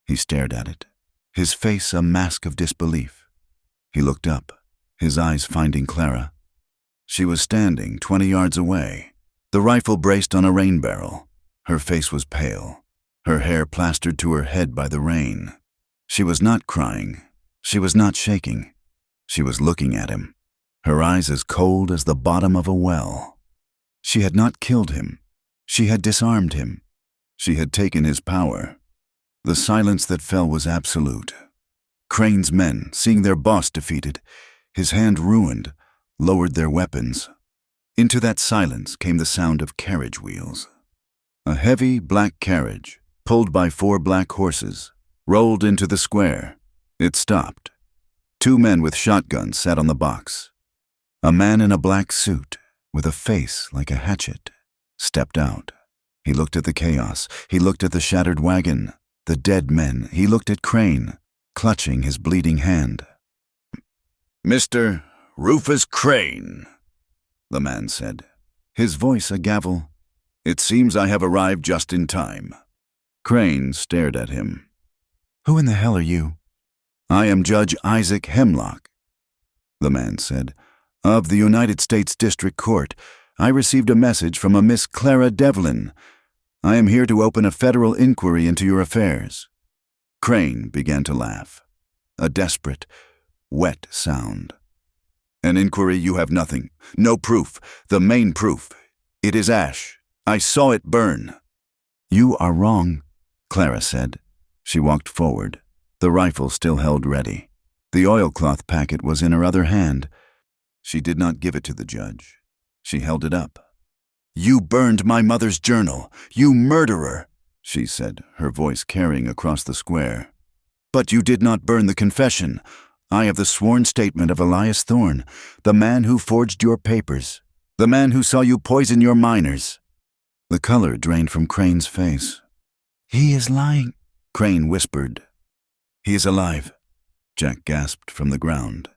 He stared at it, his face a mask of disbelief. He looked up, his eyes finding Clara. She was standing 20 yards away, the rifle braced on a rain barrel. Her face was pale, her hair plastered to her head by the rain. She was not crying. She was not shaking. She was looking at him, her eyes as cold as the bottom of a well. She had not killed him. She had disarmed him. She had taken his power. The silence that fell was absolute. Crane's men, seeing their boss defeated, his hand ruined, lowered their weapons. Into that silence came the sound of carriage wheels. A heavy black carriage, pulled by 4 black horses, rolled into the square. It stopped. 2 men with shotguns sat on the box. A man in a black suit, with a face like a hatchet, stepped out. He looked at the chaos. He looked at the shattered wagon, the dead men. He looked at Crane, clutching his bleeding hand. "Mr. Rufus Crane," the man said, his voice a gavel. "It seems I have arrived just in time." Crane stared at him. "Who in the hell are you?" "I am Judge Isaac Hemlock," the man said, "of the United States District Court. I received a message from a Miss Clara Devlin. I am here to open a federal inquiry into your affairs." Crane began to laugh, a desperate, wet sound. "An inquiry? You have nothing. No proof. The main proof. It is ash. I saw it burn." "You are wrong," Clara said. She walked forward, the rifle still held ready. The oilcloth packet was in her other hand. She did not give it to the judge. She held it up. "You burned my mother's journal. You murderer," she said, her voice carrying across the square. "But you did not burn the confession. I have the sworn statement of Elias Thorne, the man who forged your papers, the man who saw you poison your miners." The color drained from Crane's face. "He is lying," Crane whispered. "He is alive," Jack gasped from the ground.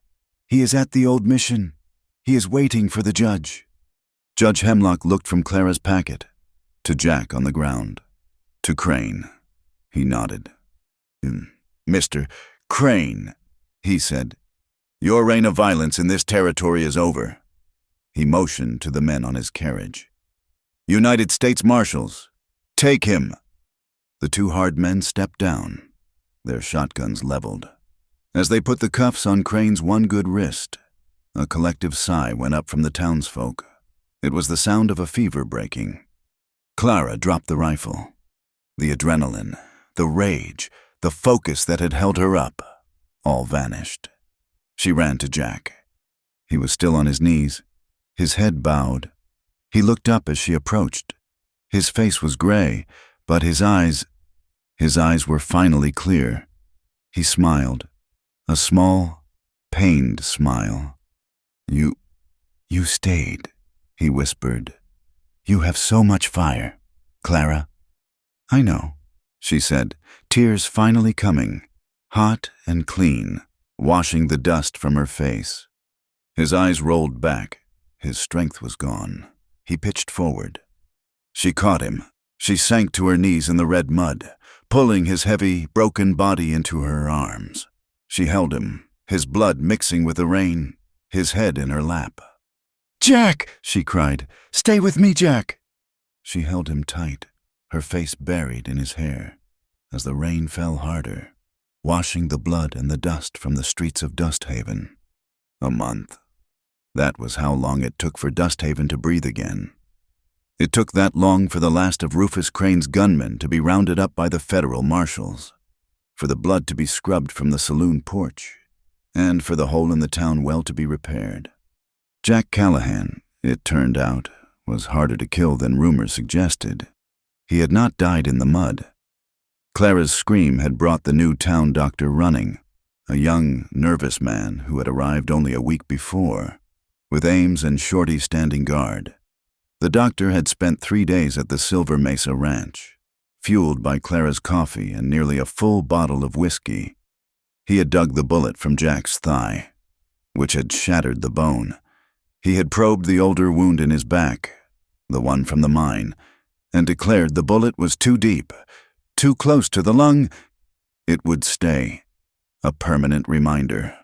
"He is at the old mission. He is waiting for the judge." Judge Hemlock looked from Clara's packet to Jack on the ground, to Crane. He nodded. "Mr. Crane," he said, "your reign of violence in this territory is over." He motioned to the men on his carriage. "United States Marshals, take him." The 2 hard men stepped down, their shotguns leveled. As they put the cuffs on Crane's one good wrist, a collective sigh went up from the townsfolk. It was the sound of a fever breaking. Clara dropped the rifle. The adrenaline, the rage, the focus that had held her up, all vanished. She ran to Jack. He was still on his knees, his head bowed. He looked up as she approached. His face was gray, but his eyes were finally clear. He smiled, a small, pained smile. You stayed, he whispered. You have so much fire, Clara. I know, she said, tears finally coming, hot and clean, washing the dust from her face. His eyes rolled back. His strength was gone. He pitched forward. She caught him. She sank to her knees in the red mud, pulling his heavy, broken body into her arms. She held him, his blood mixing with the rain, his head in her lap. Jack, she cried. Stay with me, Jack. She held him tight, her face buried in his hair, as the rain fell harder, washing the blood and the dust from the streets of Dusthaven. A month. That was how long it took for Dusthaven to breathe again. It took that long for the last of Rufus Crane's gunmen to be rounded up by the federal marshals, for the blood to be scrubbed from the saloon porch, and for the hole in the town well to be repaired. Jack Callahan, it turned out, was harder to kill than rumor suggested. He had not died in the mud. Clara's scream had brought the new town doctor running, a young, nervous man who had arrived only a week before, with Ames and Shorty standing guard. The doctor had spent 3 days at the Silver Mesa Ranch, fueled by Clara's coffee and nearly a full bottle of whiskey. He had dug the bullet from Jack's thigh, which had shattered the bone. He had probed the older wound in his back, the one from the mine, and declared the bullet was too deep, too close to the lung. It would stay, a permanent reminder.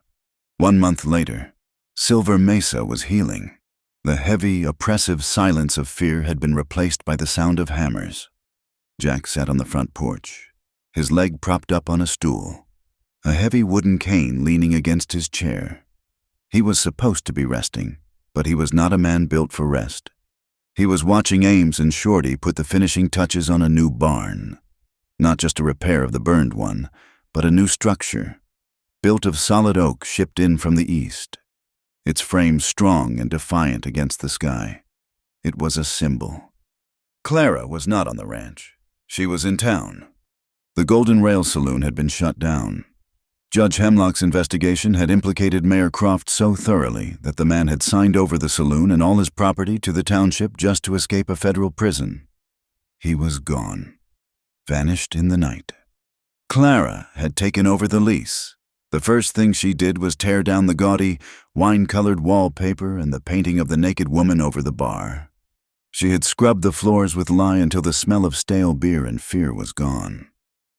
1 month later, Silver Mesa was healing. The heavy, oppressive silence of fear had been replaced by the sound of hammers. Jack sat on the front porch, his leg propped up on a stool, a heavy wooden cane leaning against his chair. He was supposed to be resting, but he was not a man built for rest. He was watching Ames and Shorty put the finishing touches on a new barn. Not just a repair of the burned one, but a new structure, built of solid oak shipped in from the east, its frame strong and defiant against the sky. It was a symbol. Clara was not on the ranch. She was in town. The Golden Rail Saloon had been shut down. Judge Hemlock's investigation had implicated Mayor Croft so thoroughly that the man had signed over the saloon and all his property to the township just to escape a federal prison. He was gone, vanished in the night. Clara had taken over the lease. The first thing she did was tear down the gaudy, wine-colored wallpaper and the painting of the naked woman over the bar. She had scrubbed the floors with lye until the smell of stale beer and fear was gone.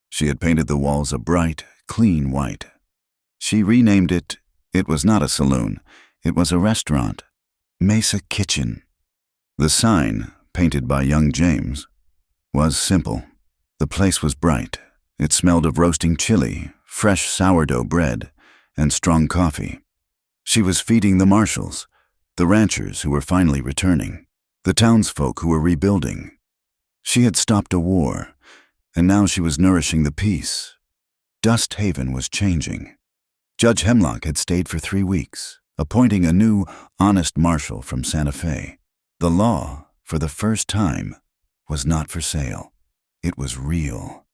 She had painted the walls a bright, clean white. She renamed it. It was not a saloon. It was a restaurant. Mesa Kitchen. The sign, painted by young James, was simple. The place was bright. It smelled of roasting chili, fresh sourdough bread, and strong coffee. She was feeding the marshals, the ranchers who were finally returning, the townsfolk who were rebuilding. She had stopped a war, and now she was nourishing the peace. Dusthaven was changing. Judge Hemlock had stayed for 3 weeks, appointing a new, honest marshal from Santa Fe. The law, for the first time, was not for sale. It was real.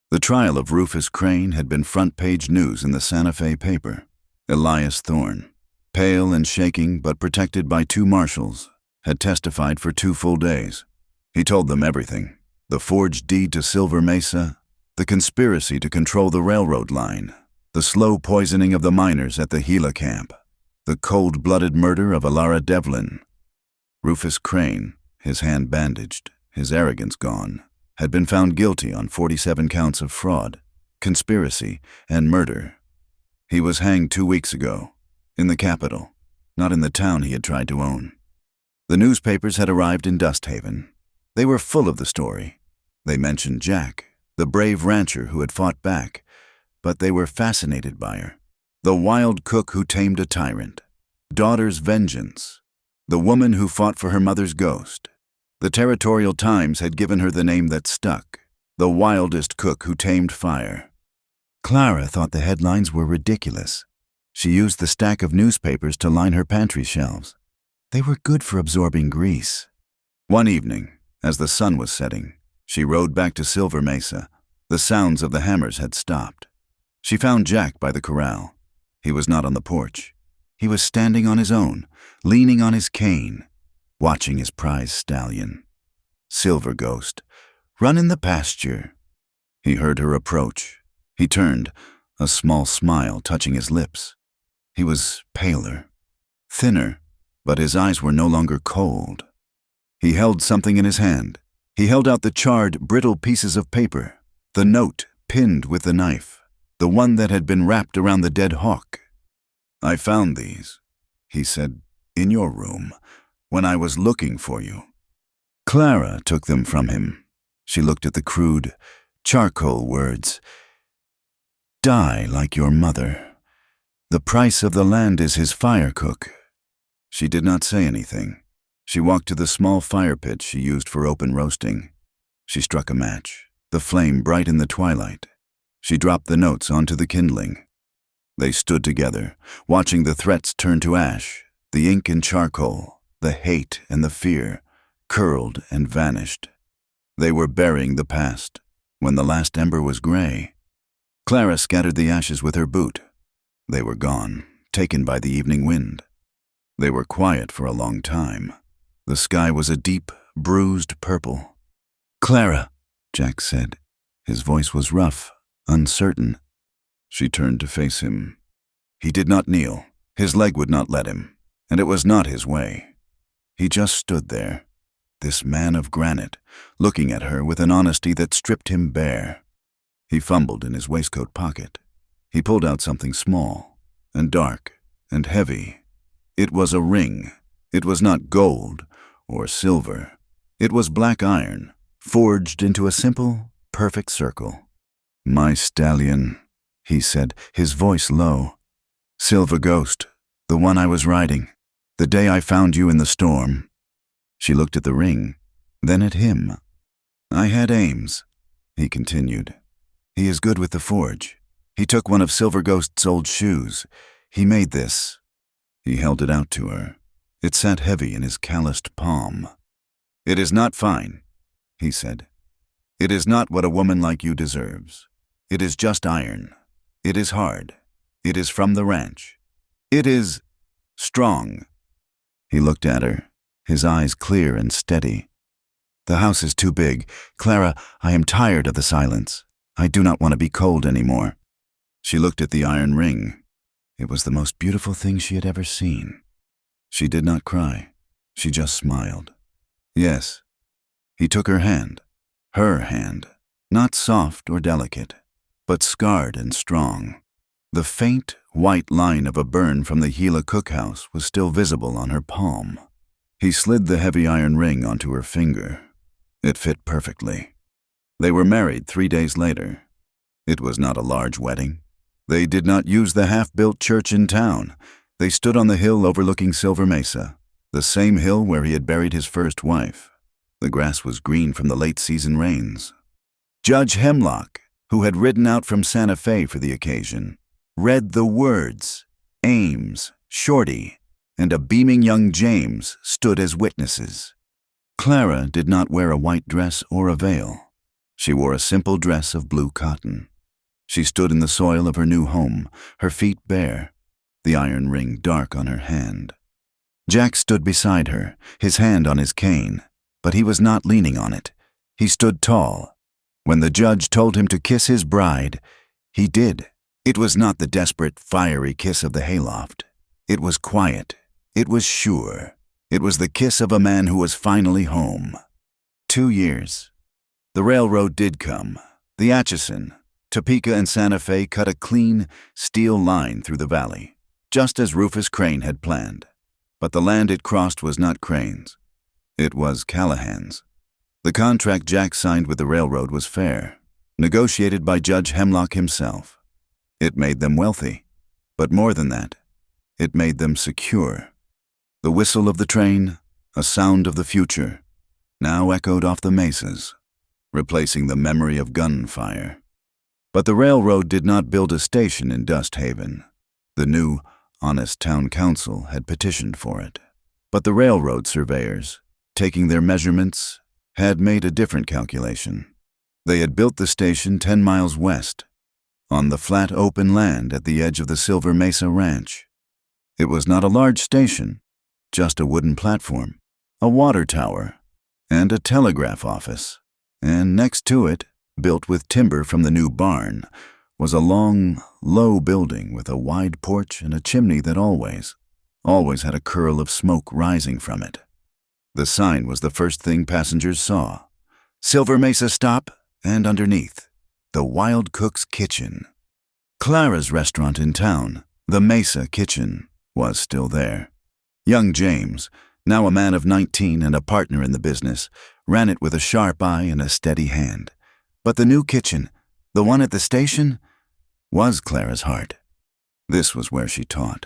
The trial of Rufus Crane had been front-page news in the Santa Fe paper. Elias Thorne, pale and shaking but protected by 2 marshals, had testified for 2 full days. He told them everything: the forged deed to Silver Mesa, the conspiracy to control the railroad line, the slow poisoning of the miners at the Gila camp, the cold-blooded murder of Alara Devlin. Rufus Crane, his hand bandaged, his arrogance gone, had been found guilty on 47 counts of fraud, conspiracy, and murder. He was hanged 2 weeks ago, in the capital, not in the town he had tried to own. The newspapers had arrived in Dusthaven. They were full of the story. They mentioned Jack, the brave rancher who had fought back, but they were fascinated by her. The wild cook who tamed a tyrant, daughter's vengeance, the woman who fought for her mother's ghost. The Territorial Times had given her the name that stuck, The Wildest Cook Who Tamed Fire. Clara thought the headlines were ridiculous. She used the stack of newspapers to line her pantry shelves. They were good for absorbing grease. One evening, as the sun was setting, she rode back to Silver Mesa. The sounds of the hammers had stopped. She found Jack by the corral. He was not on the porch. He was standing on his own, leaning on his cane, watching his prize stallion. Silver Ghost, run in the pasture. He heard her approach. He turned, a small smile touching his lips. He was paler, thinner, but his eyes were no longer cold. He held something in his hand. He held out the charred, brittle pieces of paper, the note pinned with the knife, the one that had been wrapped around the dead hawk. "I found these," he said, "in your room, when I was looking for you." Clara took them from him. She looked at the crude, charcoal words. "Die like your mother. The price of the land is his fire cook." She did not say anything. She walked to the small fire pit she used for open roasting. She struck a match, the flame bright in the twilight. She dropped the notes onto the kindling. They stood together, watching the threats turn to ash, the ink and charcoal, the hate and the fear, curled and vanished. They were burying the past, when the last ember was gray. Clara scattered the ashes with her boot. They were gone, taken by the evening wind. They were quiet for a long time. The sky was a deep, bruised purple. "Clara," Jack said. His voice was rough, uncertain. She turned to face him. He did not kneel. His leg would not let him, and it was not his way. He just stood there, this man of granite, looking at her with an honesty that stripped him bare. He fumbled in his waistcoat pocket. He pulled out something small, and dark, and heavy. It was a ring. It was not gold or silver. It was black iron, forged into a simple, perfect circle. "My stallion," he said, his voice low. "Silver Ghost, the one I was riding, the day I found you in the storm." She looked at the ring, then at him. "I had aims," he continued. "He is good with the forge. He took one of Silver Ghost's old shoes. He made this." He held it out to her. It sat heavy in his calloused palm. "It is not fine," he said. "It is not what a woman like you deserves. It is just iron. It is hard. It is from the ranch. It is strong." He looked at her, his eyes clear and steady. "The house is too big. Clara, I am tired of the silence. I do not want to be cold anymore." She looked at the iron ring. It was the most beautiful thing she had ever seen. She did not cry. She just smiled. "Yes." He took her hand, not soft or delicate, but scarred and strong. The faint, white line of a burn from the Gila cookhouse was still visible on her palm. He slid the heavy iron ring onto her finger. It fit perfectly. They were married 3 days later. It was not a large wedding. They did not use the half-built church in town. They stood on the hill overlooking Silver Mesa, the same hill where he had buried his first wife. The grass was green from the late-season rains. Judge Hemlock, who had ridden out from Santa Fe for the occasion, read the words. Ames, Shorty, and a beaming young James stood as witnesses. Clara did not wear a white dress or a veil. She wore a simple dress of blue cotton. She stood in the soil of her new home, her feet bare, the iron ring dark on her hand. Jack stood beside her, his hand on his cane, but he was not leaning on it. He stood tall. When the judge told him to kiss his bride, he did. It was not the desperate, fiery kiss of the hayloft. It was quiet. It was sure. It was the kiss of a man who was finally home. 2 years. The railroad did come. The Atchison, Topeka and Santa Fe cut a clean, steel line through the valley, just as Rufus Crane had planned. But the land it crossed was not Crane's. It was Callahan's. The contract Jack signed with the railroad was fair, negotiated by Judge Hemlock himself. It made them wealthy, but more than that, it made them secure. The whistle of the train, a sound of the future, now echoed off the mesas. replacing the memory of gunfire. But the railroad did not build a station in Dust Haven. The new, honest town council had petitioned for it. But the railroad surveyors, taking their measurements, had made a different calculation. They had built the station 10 miles west, on the flat open land at the edge of the Silver Mesa Ranch. It was not a large station, just a wooden platform, a water tower, and a telegraph office. And next to it, built with timber from the new barn, was a long, low building with a wide porch and a chimney that always had a curl of smoke rising from it. The sign was the first thing passengers saw. Silver Mesa Stop, and underneath, the Wild Cook's Kitchen. Clara's restaurant in town, the Mesa Kitchen, was still there. Young James, now a man of 19 and a partner in the business, ran it with a sharp eye and a steady hand. But the new kitchen, the one at the station, was Clara's heart. This was where she taught.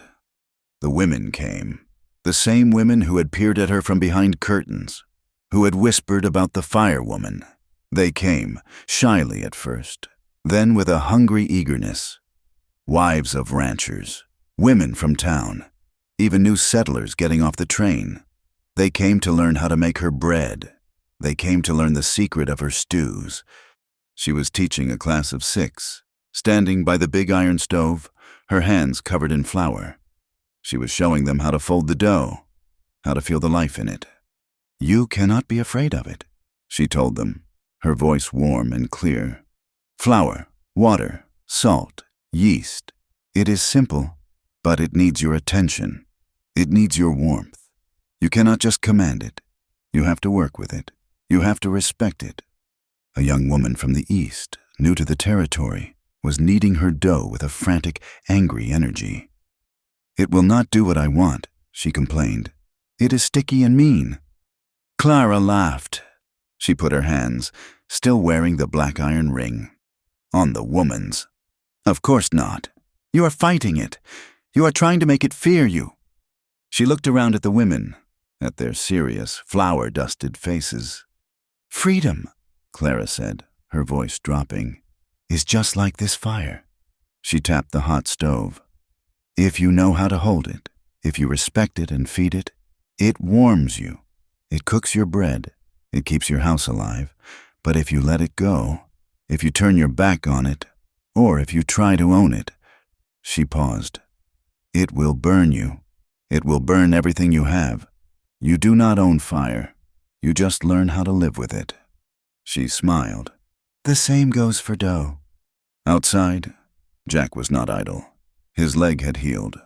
The women came, the same women who had peered at her from behind curtains, who had whispered about the firewoman. They came, shyly at first, then with a hungry eagerness. Wives of ranchers, women from town, even new settlers getting off the train. They came to learn how to make her bread. They came to learn the secret of her stews. She was teaching a class of 6, standing by the big iron stove, her hands covered in flour. She was showing them how to fold the dough, how to feel the life in it. "You cannot be afraid of it," she told them, her voice warm and clear. "Flour, water, salt, yeast. It is simple, but it needs your attention. It needs your warmth. You cannot just command it. You have to work with it. You have to respect it." A young woman from the east, new to the territory, was kneading her dough with a frantic, angry energy. "It will not do what I want," she complained. "It is sticky and mean." Clara laughed. She put her hands, still wearing the black iron ring, on the woman's. "Of course not. You are fighting it. You are trying to make it fear you." She looked around at the women, at their serious, flour-dusted faces. "Freedom," Clara said, her voice dropping, "is just like this fire." She tapped the hot stove. "If you know how to hold it, if you respect it and feed it, it warms you. It cooks your bread. It keeps your house alive. But if you let it go, if you turn your back on it, or if you try to own it," she paused, "it will burn you. It will burn everything you have. You do not own fire. You just learn how to live with it." She smiled. "The same goes for dough." Outside, Jack was not idle. His leg had healed,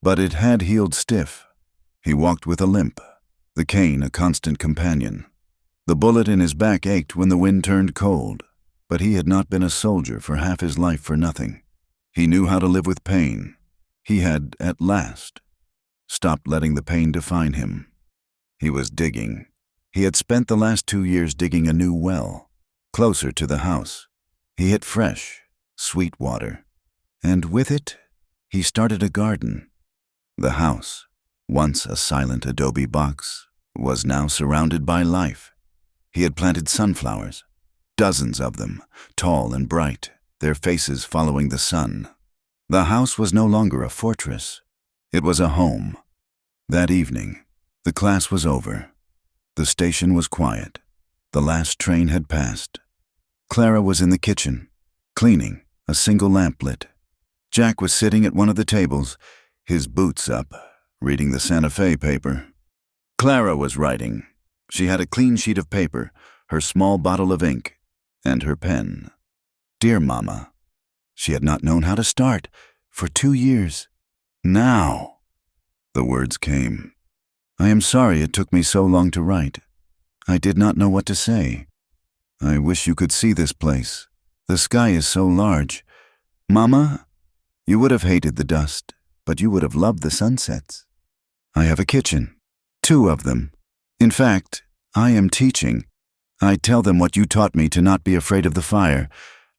but it had healed stiff. He walked with a limp, the cane a constant companion. The bullet in his back ached when the wind turned cold, but he had not been a soldier for half his life for nothing. He knew how to live with pain. He had, at last, stopped letting the pain define him. He was digging. He had spent the last 2 years digging a new well, closer to the house. He hit fresh, sweet water, and with it, he started a garden. The house, once a silent adobe box, was now surrounded by life. He had planted sunflowers, dozens of them, tall and bright, their faces following the sun. The house was no longer a fortress. It was a home. That evening, the class was over. The station was quiet. The last train had passed. Clara was in the kitchen, cleaning, a single lamp lit. Jack was sitting at one of the tables, his boots up, reading the Santa Fe paper. Clara was writing. She had a clean sheet of paper, her small bottle of ink, and her pen. "Dear Mama." She had not known how to start for 2 years. "Now," the words came. "I am sorry it took me so long to write. I did not know what to say. I wish you could see this place. The sky is so large. Mama, you would have hated the dust, but you would have loved the sunsets. I have a kitchen, 2 of them. In fact, I am teaching. I tell them what you taught me to not be afraid of the fire.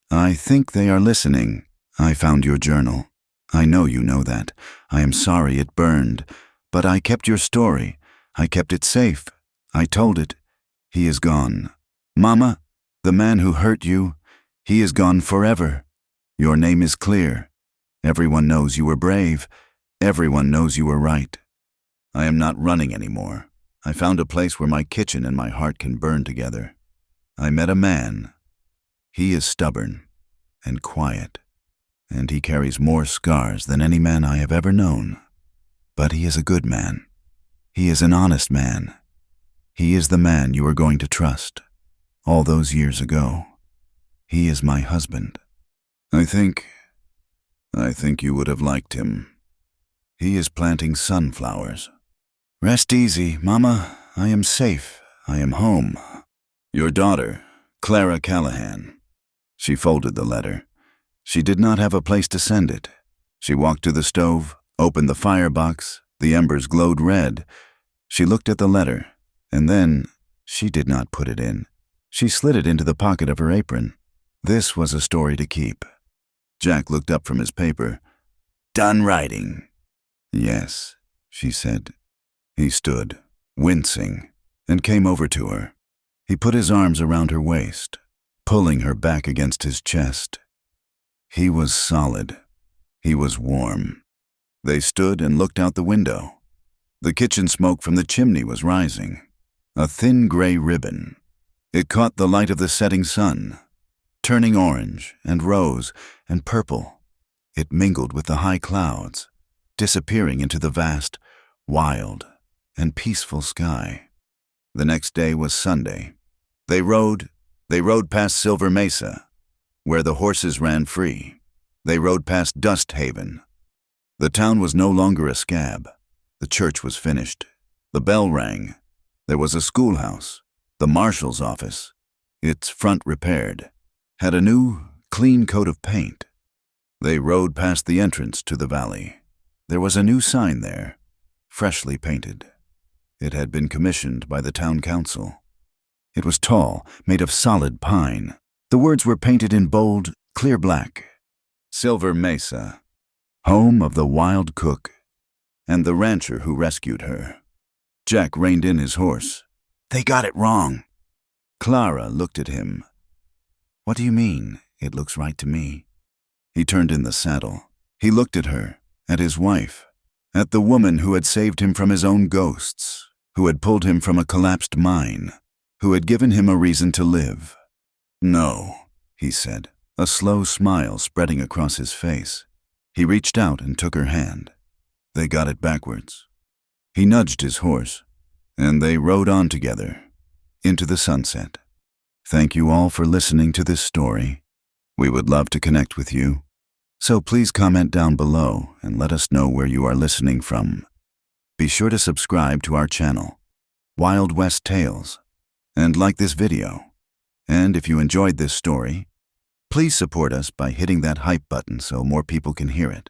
I think they are listening. I found your journal. I know you know that. I am sorry it burned, but I kept your story. I kept it safe. I told it. He is gone. Mama, The man who hurt you, he is gone forever. Your name is clear. Everyone knows you were brave. Everyone knows you were right. I am not running anymore. I found a place where my kitchen and my heart can burn together. I met a man. He is stubborn and quiet, and he carries more scars than any man I have ever known. But he is a good man. He is an honest man. He is the man you were going to trust all those years ago. He is my husband. I think you would have liked him. He is planting sunflowers. Rest easy, Mama. I am safe. I am home. Your daughter, Clara Callahan. She folded the letter. She did not have a place to send it. She walked to the stove, opened the firebox. The embers glowed red. She looked at the letter, and then she did not put it in. She slid it into the pocket of her apron. This was a story to keep. Jack looked up from his paper. Done writing. Yes, she said. He stood, wincing, and came over to her. He put his arms around her waist, pulling her back against his chest. He was solid. He was warm. They stood and looked out the window. The kitchen smoke from the chimney was rising, a thin gray ribbon. It caught the light of the setting sun, turning orange and rose and purple. It mingled with the high clouds, disappearing into the vast, wild, and peaceful sky. The next day was Sunday. They rode past Silver Mesa, where the horses ran free. They rode past Dust Haven. The town was no longer a scab. The church was finished. The bell rang. There was a schoolhouse. The marshal's office, its front repaired, had a new, clean coat of paint. They rode past the entrance to the valley. There was a new sign there, freshly painted. It had been commissioned by the town council. It was tall, made of solid pine. The words were painted in bold, clear black. Silver Mesa, home of the wild cook and the rancher who rescued her. Jack reined in his horse. They got it wrong. Clara looked at him. What do you mean? It looks right to me. He turned in the saddle. He looked at her, at his wife, at the woman who had saved him from his own ghosts, who had pulled him from a collapsed mine, who had given him a reason to live. No, he said, a slow smile spreading across his face. He reached out and took her hand. They got it backwards. He nudged his horse, and they rode on together, into the sunset. Thank you all for listening to this story. We would love to connect with you, so please comment down below and let us know where you are listening from. Be sure to subscribe to our channel, Wild West Tales, and like this video. And if you enjoyed this story, please support us by hitting that hype button so more people can hear it.